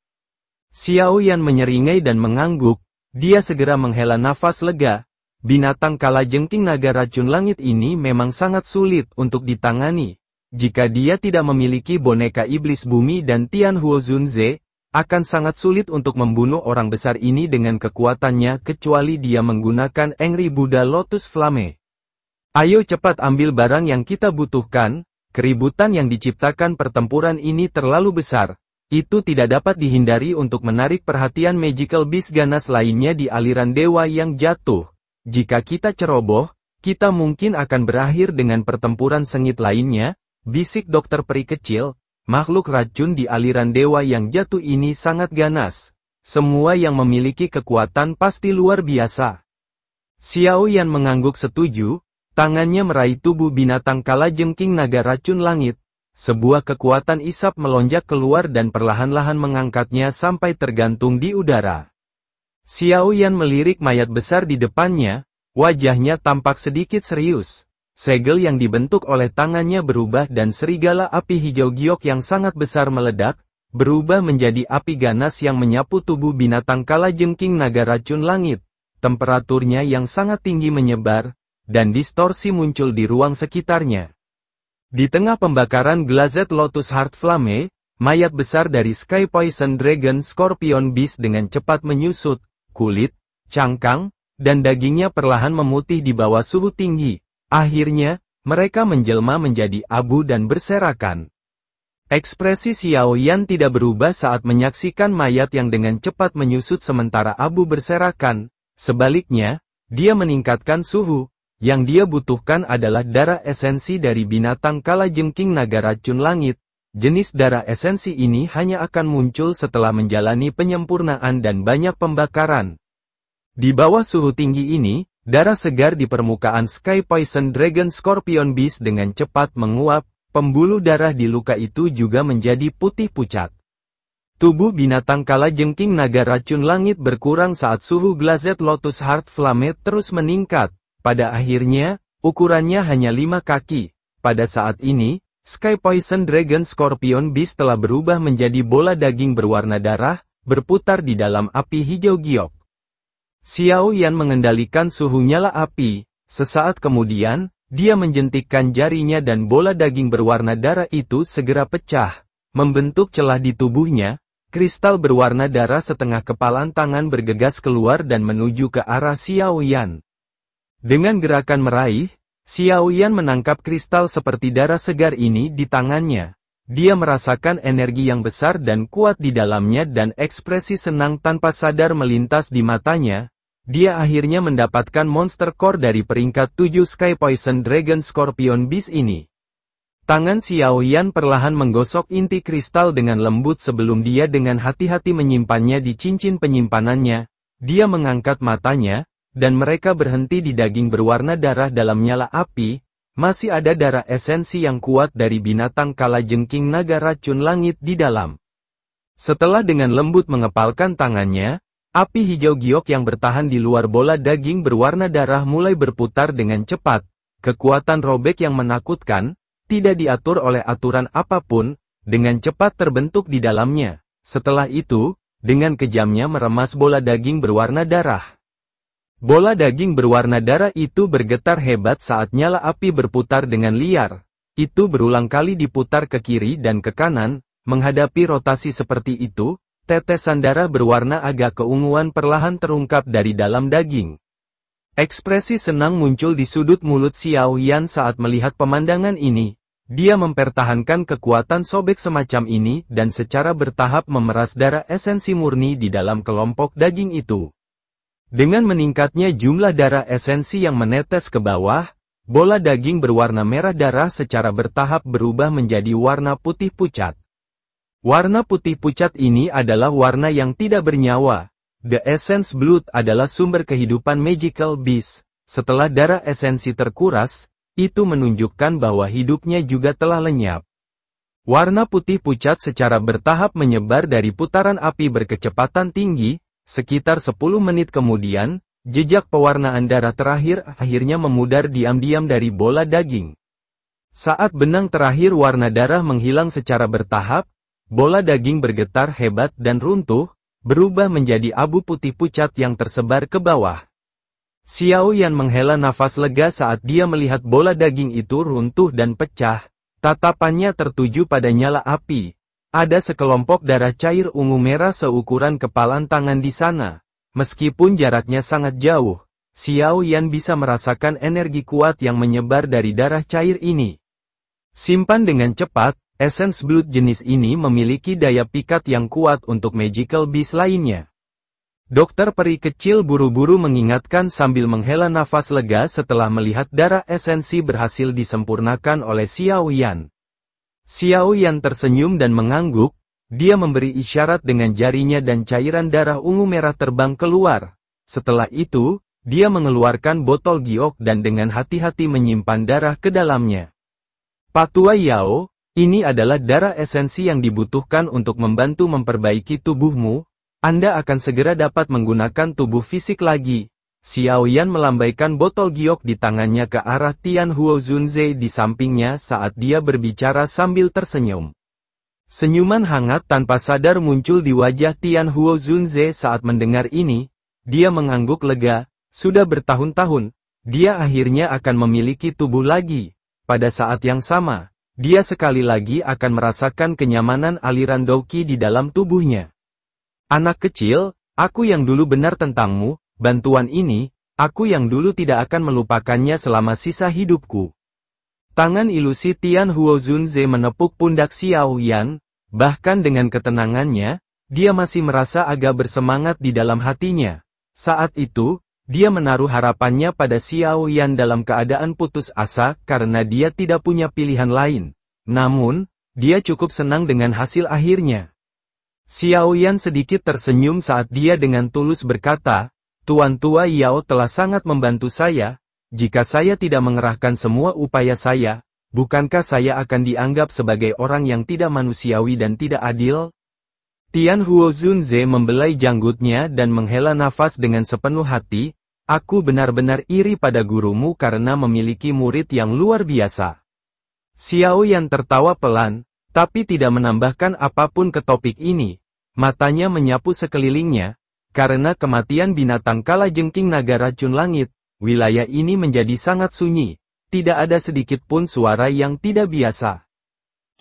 Xiao Yan menyeringai dan mengangguk. Dia segera menghela nafas lega. Binatang kalajengking naga racun langit ini memang sangat sulit untuk ditangani. Jika dia tidak memiliki boneka iblis bumi dan Tianhuo Zunze, akan sangat sulit untuk membunuh orang besar ini dengan kekuatannya kecuali dia menggunakan Engri Buddha Lotus Flame. Ayo cepat ambil barang yang kita butuhkan, keributan yang diciptakan pertempuran ini terlalu besar. Itu tidak dapat dihindari untuk menarik perhatian Magical Beast ganas lainnya di aliran dewa yang jatuh. Jika kita ceroboh, kita mungkin akan berakhir dengan pertempuran sengit lainnya, bisik dokter peri kecil. Makhluk racun di aliran dewa yang jatuh ini sangat ganas. Semua yang memiliki kekuatan pasti luar biasa. Xiao Yan mengangguk setuju, tangannya meraih tubuh binatang kalajengking naga racun langit. Sebuah kekuatan isap melonjak keluar dan perlahan-lahan mengangkatnya sampai tergantung di udara. Xiao Yan melirik mayat besar di depannya, wajahnya tampak sedikit serius. Segel yang dibentuk oleh tangannya berubah dan serigala api hijau giok yang sangat besar meledak, berubah menjadi api ganas yang menyapu tubuh binatang kalajengking naga racun langit. Temperaturnya yang sangat tinggi menyebar, dan distorsi muncul di ruang sekitarnya. Di tengah pembakaran Glazed Lotus Heart Flame, mayat besar dari Sky Poison Dragon Scorpion Beast dengan cepat menyusut, kulit, cangkang, dan dagingnya perlahan memutih di bawah suhu tinggi. Akhirnya, mereka menjelma menjadi abu dan berserakan. Ekspresi Xiao Yan tidak berubah saat menyaksikan mayat yang dengan cepat menyusut sementara abu berserakan. Sebaliknya, dia meningkatkan suhu. Yang dia butuhkan adalah darah esensi dari binatang kalajengking naga racun langit. Jenis darah esensi ini hanya akan muncul setelah menjalani penyempurnaan dan banyak pembakaran. Di bawah suhu tinggi ini, darah segar di permukaan Sky Poison Dragon Scorpion Beast dengan cepat menguap, pembuluh darah di luka itu juga menjadi putih pucat. Tubuh binatang kalajengking naga racun langit berkurang saat suhu Glazed Lotus Heart Flame terus meningkat. Pada akhirnya, ukurannya hanya 5 kaki. Pada saat ini, Sky Poison Dragon Scorpion Beast telah berubah menjadi bola daging berwarna darah, berputar di dalam api hijau giok. Xiao Yan mengendalikan suhu nyala api. Sesaat kemudian, dia menjentikkan jarinya dan bola daging berwarna darah itu segera pecah. Membentuk celah di tubuhnya, kristal berwarna darah setengah kepalan tangan bergegas keluar dan menuju ke arah Xiao Yan. Dengan gerakan meraih, Xiao Yan menangkap kristal seperti darah segar ini di tangannya. Dia merasakan energi yang besar dan kuat di dalamnya dan ekspresi senang tanpa sadar melintas di matanya. Dia akhirnya mendapatkan monster core dari peringkat 7 Sky Poison Dragon Scorpion Beast ini. Tangan Xiao Yan perlahan menggosok inti kristal dengan lembut sebelum dia dengan hati-hati menyimpannya di cincin penyimpanannya. Dia mengangkat matanya, dan mereka berhenti di daging berwarna darah dalam nyala api. Masih ada darah esensi yang kuat dari binatang kalajengking naga racun langit di dalam. Setelah dengan lembut mengepalkan tangannya, api hijau giok yang bertahan di luar bola daging berwarna darah mulai berputar dengan cepat. Kekuatan robek yang menakutkan, tidak diatur oleh aturan apapun, dengan cepat terbentuk di dalamnya. Setelah itu, dengan kejamnya meremas bola daging berwarna darah. Bola daging berwarna darah itu bergetar hebat saat nyala api berputar dengan liar. Itu berulang kali diputar ke kiri dan ke kanan, menghadapi rotasi seperti itu, tetesan darah berwarna agak keunguan perlahan terungkap dari dalam daging. Ekspresi senang muncul di sudut mulut Xiao Yan saat melihat pemandangan ini. Dia mempertahankan kekuatan sobek semacam ini dan secara bertahap memeras darah esensi murni di dalam kelompok daging itu. Dengan meningkatnya jumlah darah esensi yang menetes ke bawah, bola daging berwarna merah darah secara bertahap berubah menjadi warna putih pucat. Warna putih pucat ini adalah warna yang tidak bernyawa. The Essence Blood adalah sumber kehidupan Magical Beast. Setelah darah esensi terkuras, itu menunjukkan bahwa hidupnya juga telah lenyap. Warna putih pucat secara bertahap menyebar dari putaran api berkecepatan tinggi. Sekitar 10 menit kemudian, jejak pewarnaan darah terakhir akhirnya memudar diam-diam dari bola daging. Saat benang terakhir warna darah menghilang secara bertahap, bola daging bergetar hebat dan runtuh, berubah menjadi abu putih pucat yang tersebar ke bawah. Xiao Yan menghela nafas lega saat dia melihat bola daging itu runtuh dan pecah. Tatapannya tertuju pada nyala api. Ada sekelompok darah cair ungu merah seukuran kepalan tangan di sana. Meskipun jaraknya sangat jauh, Xiao Yan bisa merasakan energi kuat yang menyebar dari darah cair ini. Simpan dengan cepat, Essence Blood jenis ini memiliki daya pikat yang kuat untuk Magical Beast lainnya. Dokter peri kecil buru-buru mengingatkan sambil menghela nafas lega setelah melihat darah esensi berhasil disempurnakan oleh Xiao Yan. Xiao Yan tersenyum dan mengangguk, dia memberi isyarat dengan jarinya dan cairan darah ungu merah terbang keluar. Setelah itu, dia mengeluarkan botol giok dan dengan hati-hati menyimpan darah ke dalamnya. Patua Yao, ini adalah darah esensi yang dibutuhkan untuk membantu memperbaiki tubuhmu. Anda akan segera dapat menggunakan tubuh fisik lagi. Xiao Yan melambaikan botol giok di tangannya ke arah Tian Huo Zunze di sampingnya saat dia berbicara sambil tersenyum. Senyuman hangat tanpa sadar muncul di wajah Tian Huo Zunze saat mendengar ini. Dia mengangguk lega, sudah bertahun-tahun, dia akhirnya akan memiliki tubuh lagi. Pada saat yang sama, dia sekali lagi akan merasakan kenyamanan aliran Douqi di dalam tubuhnya. Anak kecil, aku yang dulu benar tentangmu, bantuan ini, aku yang dulu tidak akan melupakannya selama sisa hidupku. Tangan ilusi Tian Huo Zunze menepuk pundak Xiao Yan, bahkan dengan ketenangannya, dia masih merasa agak bersemangat di dalam hatinya. Saat itu, dia menaruh harapannya pada Xiao Yan dalam keadaan putus asa karena dia tidak punya pilihan lain. Namun, dia cukup senang dengan hasil akhirnya. Xiao Yan sedikit tersenyum saat dia dengan tulus berkata, Tuan Tua Yao telah sangat membantu saya. Jika saya tidak mengerahkan semua upaya saya, bukankah saya akan dianggap sebagai orang yang tidak manusiawi dan tidak adil? Tian Huo Zunze membelai janggutnya dan menghela nafas dengan sepenuh hati. Aku benar-benar iri pada gurumu karena memiliki murid yang luar biasa. Xiao Yan tertawa pelan, tapi tidak menambahkan apapun ke topik ini. Matanya menyapu sekelilingnya. Karena kematian binatang kalajengking naga racun langit, wilayah ini menjadi sangat sunyi. Tidak ada sedikit pun suara yang tidak biasa.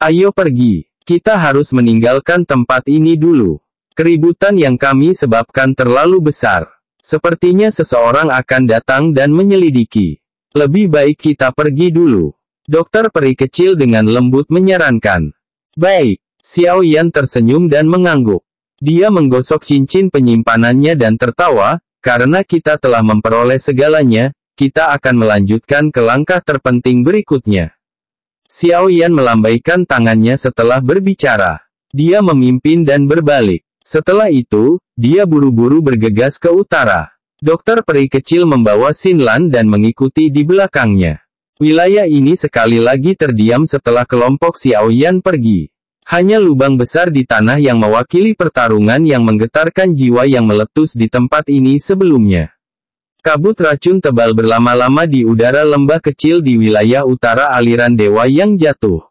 Ayo pergi, kita harus meninggalkan tempat ini dulu. Keributan yang kami sebabkan terlalu besar. Sepertinya seseorang akan datang dan menyelidiki. Lebih baik kita pergi dulu. Dokter peri kecil dengan lembut menyarankan. Baik. Xiao Yan tersenyum dan mengangguk. Dia menggosok cincin penyimpanannya dan tertawa, karena kita telah memperoleh segalanya, kita akan melanjutkan ke langkah terpenting berikutnya. Xiao Yan melambaikan tangannya setelah berbicara. Dia memimpin dan berbalik. Setelah itu, dia buru-buru bergegas ke utara. Dokter peri kecil membawa Xinlan dan mengikuti di belakangnya. Wilayah ini sekali lagi terdiam setelah kelompok Xiao Yan pergi. Hanya lubang besar di tanah yang mewakili pertarungan yang menggetarkan jiwa yang meletus di tempat ini sebelumnya. Kabut racun tebal berlama-lama di udara lembah kecil di wilayah utara aliran dewa yang jatuh.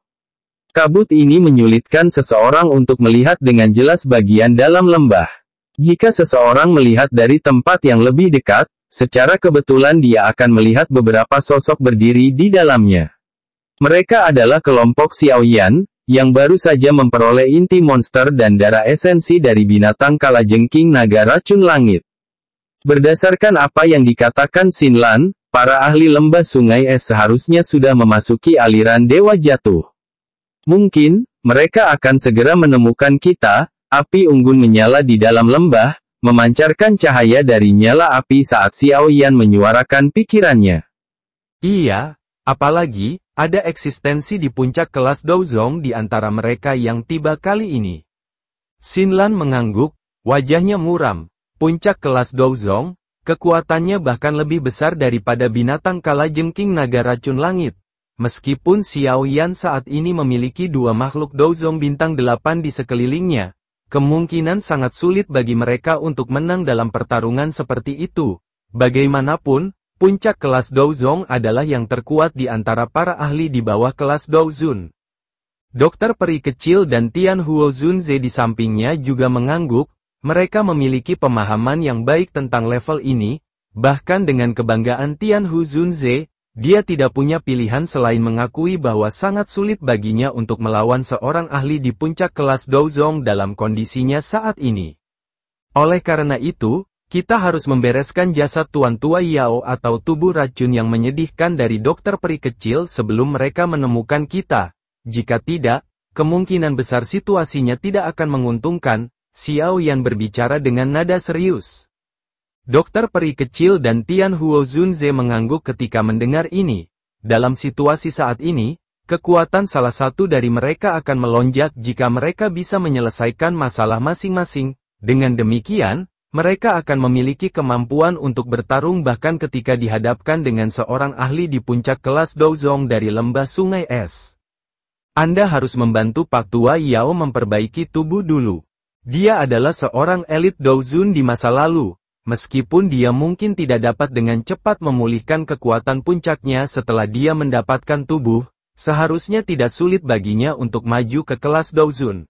Kabut ini menyulitkan seseorang untuk melihat dengan jelas bagian dalam lembah. Jika seseorang melihat dari tempat yang lebih dekat, secara kebetulan dia akan melihat beberapa sosok berdiri di dalamnya. Mereka adalah kelompok Xiao Yan, yang baru saja memperoleh inti monster dan darah esensi dari binatang kalajengking naga racun langit. Berdasarkan apa yang dikatakan Xinlan, para ahli lembah sungai es seharusnya sudah memasuki aliran Dewa Jatuh. Mungkin, mereka akan segera menemukan kita. Api unggun menyala di dalam lembah, memancarkan cahaya dari nyala api saat Xiao Yan menyuarakan pikirannya. Iya, apalagi, ada eksistensi di puncak kelas Douzong di antara mereka yang tiba kali ini. Xinlan mengangguk, wajahnya muram. Puncak kelas Douzong, kekuatannya bahkan lebih besar daripada binatang kalajengking naga racun langit. Meskipun Xiao Yan saat ini memiliki dua makhluk Douzong bintang 8 di sekelilingnya, kemungkinan sangat sulit bagi mereka untuk menang dalam pertarungan seperti itu. Bagaimanapun, puncak kelas Douzong adalah yang terkuat di antara para ahli di bawah kelas Douzun. Dokter peri kecil dan Tian Huo Zunze di sampingnya juga mengangguk. Mereka memiliki pemahaman yang baik tentang level ini, bahkan dengan kebanggaan Tian Hu Zunze, dia tidak punya pilihan selain mengakui bahwa sangat sulit baginya untuk melawan seorang ahli di puncak kelas Douzong dalam kondisinya saat ini. Oleh karena itu, kita harus membereskan jasad Tuan Tua Yao atau tubuh racun yang menyedihkan dari dokter peri kecil sebelum mereka menemukan kita. Jika tidak, kemungkinan besar situasinya tidak akan menguntungkan. Xiao Yan berbicara dengan nada serius. Dokter peri kecil dan Tian Huo Zunze mengangguk ketika mendengar ini. Dalam situasi saat ini, kekuatan salah satu dari mereka akan melonjak jika mereka bisa menyelesaikan masalah masing-masing. Dengan demikian, mereka akan memiliki kemampuan untuk bertarung bahkan ketika dihadapkan dengan seorang ahli di puncak kelas Douzong dari lembah sungai es. Anda harus membantu Pak Tua Yao memperbaiki tubuh dulu. Dia adalah seorang elit Douzun di masa lalu, meskipun dia mungkin tidak dapat dengan cepat memulihkan kekuatan puncaknya setelah dia mendapatkan tubuh, seharusnya tidak sulit baginya untuk maju ke kelas Douzun.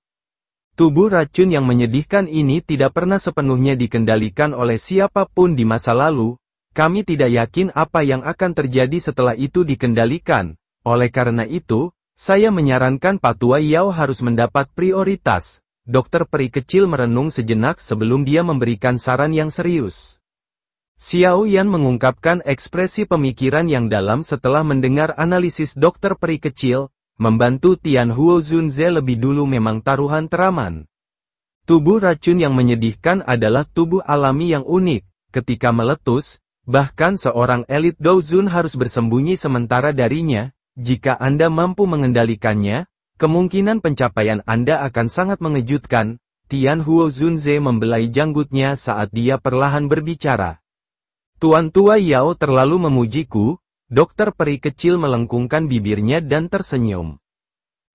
Tubuh racun yang menyedihkan ini tidak pernah sepenuhnya dikendalikan oleh siapapun di masa lalu, kami tidak yakin apa yang akan terjadi setelah itu dikendalikan, oleh karena itu, saya menyarankan Pak Tua Yao harus mendapat prioritas. Dokter peri kecil merenung sejenak sebelum dia memberikan saran yang serius. Xiao Yan mengungkapkan ekspresi pemikiran yang dalam setelah mendengar analisis dokter peri kecil, membantu Tian Huo Zunze lebih dulu memang taruhan teraman. Tubuh racun yang menyedihkan adalah tubuh alami yang unik, ketika meletus, bahkan seorang elit Douzun harus bersembunyi sementara darinya, jika Anda mampu mengendalikannya, kemungkinan pencapaian Anda akan sangat mengejutkan. Tian Huo Zunze membelai janggutnya saat dia perlahan berbicara. Tuan Tua Yao terlalu memujiku, dokter peri kecil melengkungkan bibirnya dan tersenyum.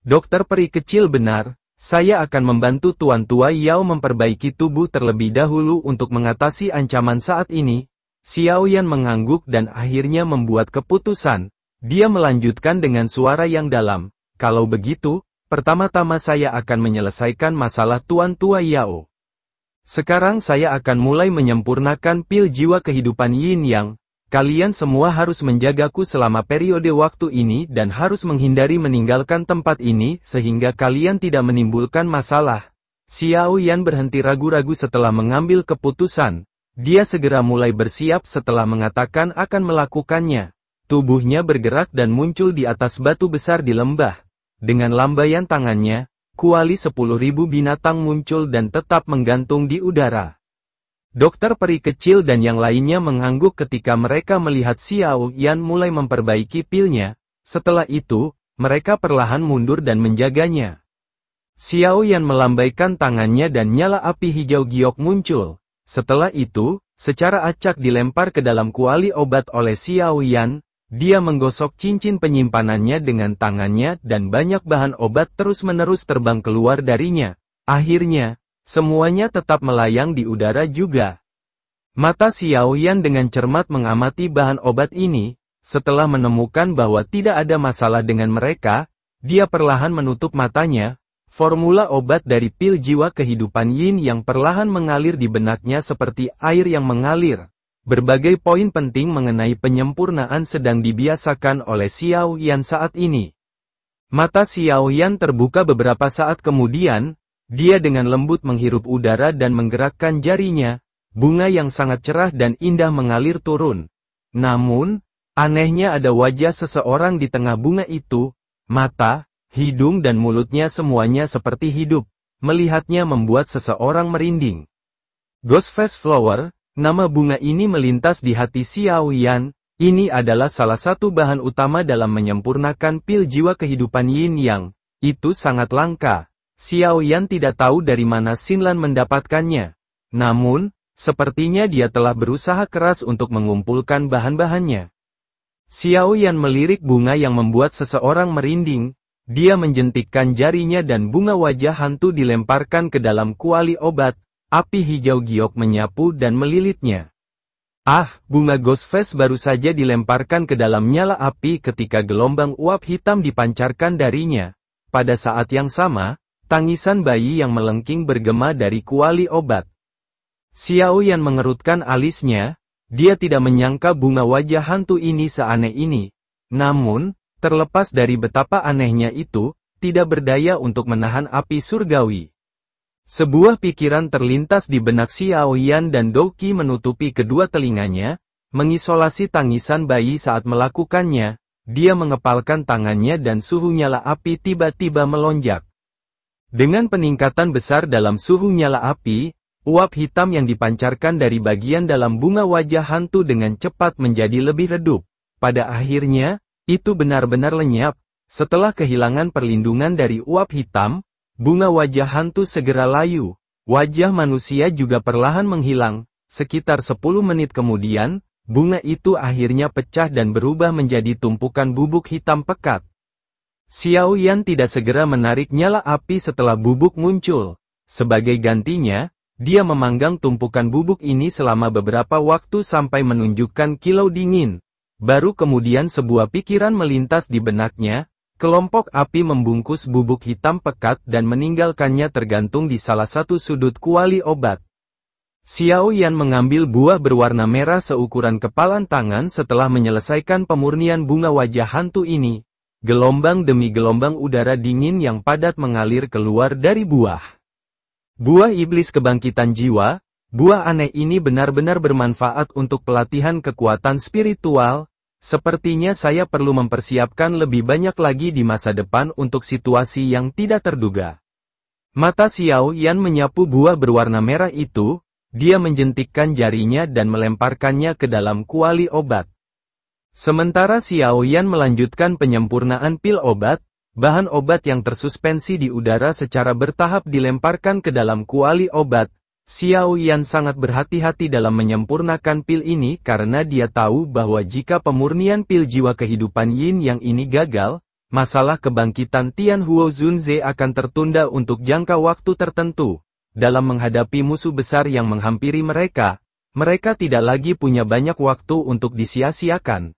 Dokter peri kecil benar, saya akan membantu Tuan Tua Yao memperbaiki tubuh terlebih dahulu untuk mengatasi ancaman saat ini. Xiao Yan mengangguk dan akhirnya membuat keputusan. Dia melanjutkan dengan suara yang dalam. Kalau begitu, pertama-tama saya akan menyelesaikan masalah Tuan Tua Yao. Sekarang saya akan mulai menyempurnakan pil jiwa kehidupan Yin Yang. Kalian semua harus menjagaku selama periode waktu ini dan harus menghindari meninggalkan tempat ini sehingga kalian tidak menimbulkan masalah. Xiao Yan berhenti ragu-ragu setelah mengambil keputusan. Dia segera mulai bersiap setelah mengatakan akan melakukannya. Tubuhnya bergerak dan muncul di atas batu besar di lembah. Dengan lambaian tangannya, kuali 10.000 binatang muncul dan tetap menggantung di udara. Dokter peri kecil dan yang lainnya mengangguk ketika mereka melihat Xiao Yan mulai memperbaiki pilnya. Setelah itu, mereka perlahan mundur dan menjaganya. Xiao Yan melambaikan tangannya dan nyala api hijau giok muncul. Setelah itu, secara acak dilempar ke dalam kuali obat oleh Xiao Yan. Dia menggosok cincin penyimpanannya dengan tangannya dan banyak bahan obat terus-menerus terbang keluar darinya. Akhirnya, semuanya tetap melayang di udara juga. Mata Xiao Yan dengan cermat mengamati bahan obat ini. Setelah menemukan bahwa tidak ada masalah dengan mereka, dia perlahan menutup matanya. Formula obat dari pil jiwa kehidupan Yin yang perlahan mengalir di benaknya seperti air yang mengalir. Berbagai poin penting mengenai penyempurnaan sedang dibiasakan oleh Xiao Yan saat ini. Mata Xiao Yan terbuka beberapa saat kemudian, dia dengan lembut menghirup udara dan menggerakkan jarinya. bunga yang sangat cerah dan indah mengalir turun. Namun, anehnya ada wajah seseorang di tengah bunga itu, mata, hidung dan mulutnya semuanya seperti hidup. Melihatnya membuat seseorang merinding. Ghostface Flower, nama bunga ini melintas di hati Xiao Yan. Ini adalah salah satu bahan utama dalam menyempurnakan pil jiwa kehidupan Yin Yang. Itu sangat langka. Xiao Yan tidak tahu dari mana Xinlan mendapatkannya. Namun, sepertinya dia telah berusaha keras untuk mengumpulkan bahan-bahannya. Xiao Yan melirik bunga yang membuat seseorang merinding. Dia menjentikkan jarinya dan bunga wajah hantu dilemparkan ke dalam kuali obat. Api hijau giok menyapu dan melilitnya. Bunga Ghostface baru saja dilemparkan ke dalam nyala api ketika gelombang uap hitam dipancarkan darinya. Pada saat yang sama, tangisan bayi yang melengking bergema dari kuali obat. Xiao Yan mengerutkan alisnya, dia tidak menyangka bunga wajah hantu ini seaneh ini. Namun, terlepas dari betapa anehnya itu, tidak berdaya untuk menahan api surgawi. Sebuah pikiran terlintas di benak Xiao Yan dan Dou Qi menutupi kedua telinganya, mengisolasi tangisan bayi saat melakukannya. Dia mengepalkan tangannya dan suhu nyala api tiba-tiba melonjak. Dengan peningkatan besar dalam suhu nyala api, uap hitam yang dipancarkan dari bagian dalam bunga wajah hantu dengan cepat menjadi lebih redup. Pada akhirnya, itu benar-benar lenyap. Setelah kehilangan perlindungan dari uap hitam, bunga wajah hantu segera layu. Wajah manusia juga perlahan menghilang. Sekitar 10 menit kemudian, bunga itu akhirnya pecah dan berubah menjadi tumpukan bubuk hitam pekat. Xiao Yan tidak segera menarik nyala api setelah bubuk muncul. Sebagai gantinya, dia memanggang tumpukan bubuk ini selama beberapa waktu sampai menunjukkan kilau dingin. Baru kemudian sebuah pikiran melintas di benaknya, kelompok api membungkus bubuk hitam pekat dan meninggalkannya tergantung di salah satu sudut kuali obat. Xiao Yan mengambil buah berwarna merah seukuran kepalan tangan setelah menyelesaikan pemurnian bunga wajah hantu ini. Gelombang demi gelombang udara dingin yang padat mengalir keluar dari buah. Buah iblis kebangkitan jiwa, buah aneh ini benar-benar bermanfaat untuk pelatihan kekuatan spiritual. Sepertinya saya perlu mempersiapkan lebih banyak lagi di masa depan untuk situasi yang tidak terduga. Mata Xiao Yan menyapu buah berwarna merah itu, dia menjentikkan jarinya dan melemparkannya ke dalam kuali obat. Sementara Xiao Yan melanjutkan penyempurnaan pil obat, bahan obat yang tersuspensi di udara secara bertahap dilemparkan ke dalam kuali obat. Xiao Yan sangat berhati-hati dalam menyempurnakan pil ini karena dia tahu bahwa jika pemurnian pil jiwa kehidupan Yin yang ini gagal, masalah kebangkitan Tianhuo Zunze akan tertunda untuk jangka waktu tertentu. Dalam menghadapi musuh besar yang menghampiri mereka tidak lagi punya banyak waktu untuk disia-siakan.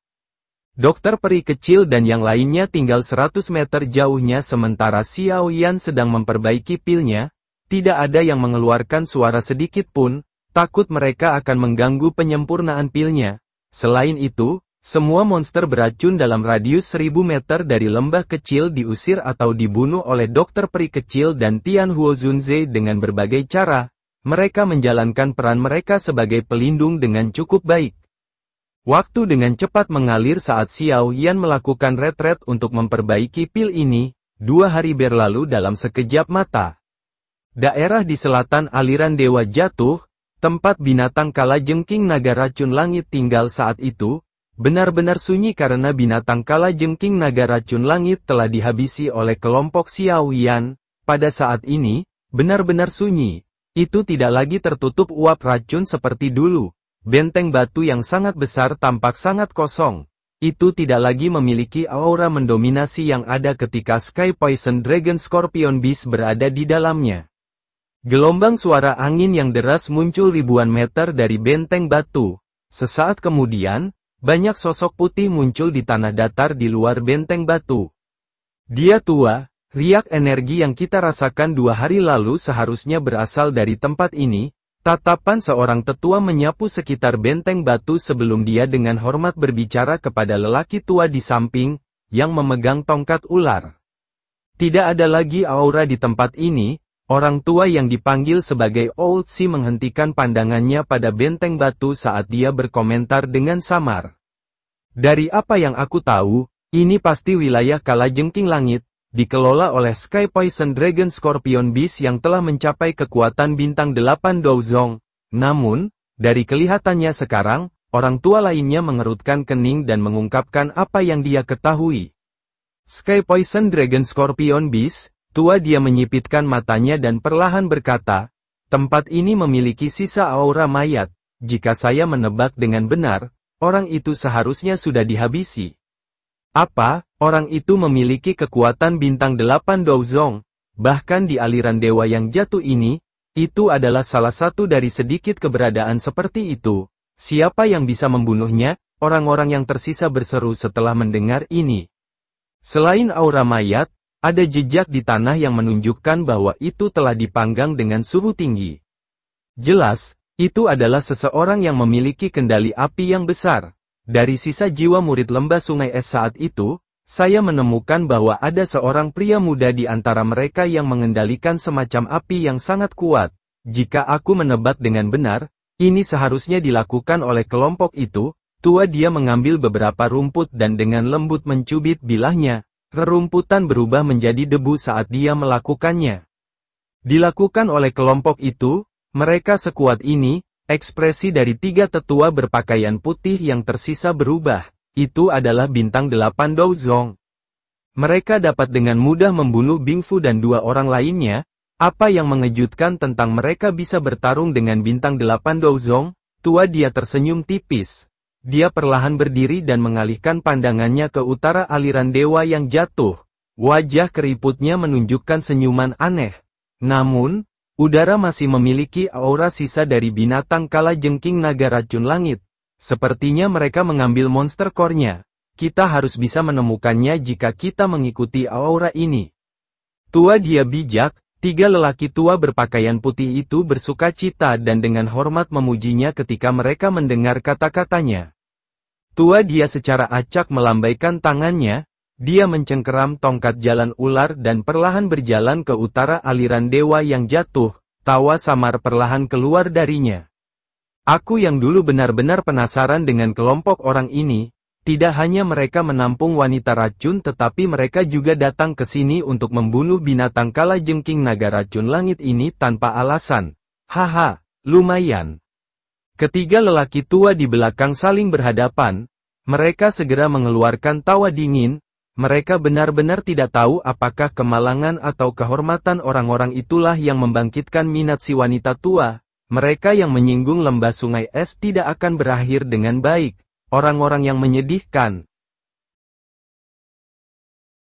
Dokter peri kecil dan yang lainnya tinggal 100 meter jauhnya sementara Xiao Yan sedang memperbaiki pilnya, tidak ada yang mengeluarkan suara sedikit pun, takut mereka akan mengganggu penyempurnaan pilnya. Selain itu, semua monster beracun dalam radius 1000 meter dari lembah kecil diusir atau dibunuh oleh dokter peri kecil dan Tianhuo Zunze dengan berbagai cara. Mereka menjalankan peran mereka sebagai pelindung dengan cukup baik. Waktu dengan cepat mengalir saat Xiao Yan melakukan retret untuk memperbaiki pil ini, 2 hari berlalu dalam sekejap mata. Daerah di selatan aliran Dewa Jatuh, tempat binatang kalajengking naga racun langit tinggal saat itu, benar-benar sunyi karena binatang kalajengking naga racun langit telah dihabisi oleh kelompok Xiao Yan. Pada saat ini, benar-benar sunyi. Itu tidak lagi tertutup uap racun seperti dulu. Benteng batu yang sangat besar tampak sangat kosong. Itu tidak lagi memiliki aura mendominasi yang ada ketika Sky Poison Dragon Scorpion Beast berada di dalamnya. Gelombang suara angin yang deras muncul ribuan meter dari benteng batu. Sesaat kemudian, banyak sosok putih muncul di tanah datar di luar benteng batu. Dia tua, riak energi yang kita rasakan 2 hari lalu seharusnya berasal dari tempat ini. Tatapan seorang tetua menyapu sekitar benteng batu sebelum dia dengan hormat berbicara kepada lelaki tua di samping, yang memegang tongkat ular. Tidak ada lagi aura di tempat ini, Orang tua yang dipanggil sebagai Old Si menghentikan pandangannya pada benteng batu saat dia berkomentar dengan samar. Dari apa yang aku tahu, ini pasti wilayah Kalajengking Langit, dikelola oleh Sky Poison Dragon Scorpion Beast yang telah mencapai kekuatan bintang 8 Douzong. Namun, dari kelihatannya sekarang, orang tua lainnya mengerutkan kening dan mengungkapkan apa yang dia ketahui. Sky Poison Dragon Scorpion Beast, tua dia menyipitkan matanya dan perlahan berkata, tempat ini memiliki sisa aura mayat, jika saya menebak dengan benar, orang itu seharusnya sudah dihabisi. Apa, orang itu memiliki kekuatan bintang 8 Douzong, bahkan di aliran dewa yang jatuh ini, itu adalah salah satu dari sedikit keberadaan seperti itu. Siapa yang bisa membunuhnya? Orang-orang yang tersisa berseru setelah mendengar ini. Selain aura mayat, ada jejak di tanah yang menunjukkan bahwa itu telah dipanggang dengan suhu tinggi. Jelas, itu adalah seseorang yang memiliki kendali api yang besar. Dari sisa jiwa murid lembah sungai es saat itu, saya menemukan bahwa ada seorang pria muda di antara mereka yang mengendalikan semacam api yang sangat kuat. Jika aku menebak dengan benar, ini seharusnya dilakukan oleh kelompok itu. Tua dia mengambil beberapa rumput dan dengan lembut mencubit bilahnya. Rerumputan berubah menjadi debu saat dia melakukannya. Dilakukan oleh kelompok itu, mereka sekuat ini, ekspresi dari 3 tetua berpakaian putih yang tersisa berubah. Itu adalah bintang 8 Douzong. Mereka dapat dengan mudah membunuh Bingfu dan 2 orang lainnya. Apa yang mengejutkan tentang mereka bisa bertarung dengan bintang 8 Douzong? Tua dia tersenyum tipis. Dia perlahan berdiri dan mengalihkan pandangannya ke utara aliran dewa yang jatuh. Wajah keriputnya menunjukkan senyuman aneh. Namun, udara masih memiliki aura sisa dari binatang Kalajengking naga racun langit. Sepertinya mereka mengambil monster core-nya. Kita harus bisa menemukannya jika kita mengikuti aura ini. Tua dia bijak, 3 lelaki tua berpakaian putih itu bersuka cita dan dengan hormat memujinya ketika mereka mendengar kata-katanya. Tua dia secara acak melambaikan tangannya, dia mencengkeram tongkat jalan ular dan perlahan berjalan ke utara aliran dewa yang jatuh, tawa samar perlahan keluar darinya. Aku yang dulu benar-benar penasaran dengan kelompok orang ini, tidak hanya mereka menampung wanita racun tetapi mereka juga datang ke sini untuk membunuh binatang Kalajengking naga racun langit ini tanpa alasan. Haha, lumayan. Ketiga lelaki tua di belakang saling berhadapan, mereka segera mengeluarkan tawa dingin, mereka benar-benar tidak tahu apakah kemalangan atau kehormatan orang-orang itulah yang membangkitkan minat si wanita tua, mereka yang menyinggung lembah sungai es tidak akan berakhir dengan baik, orang-orang yang menyedihkan,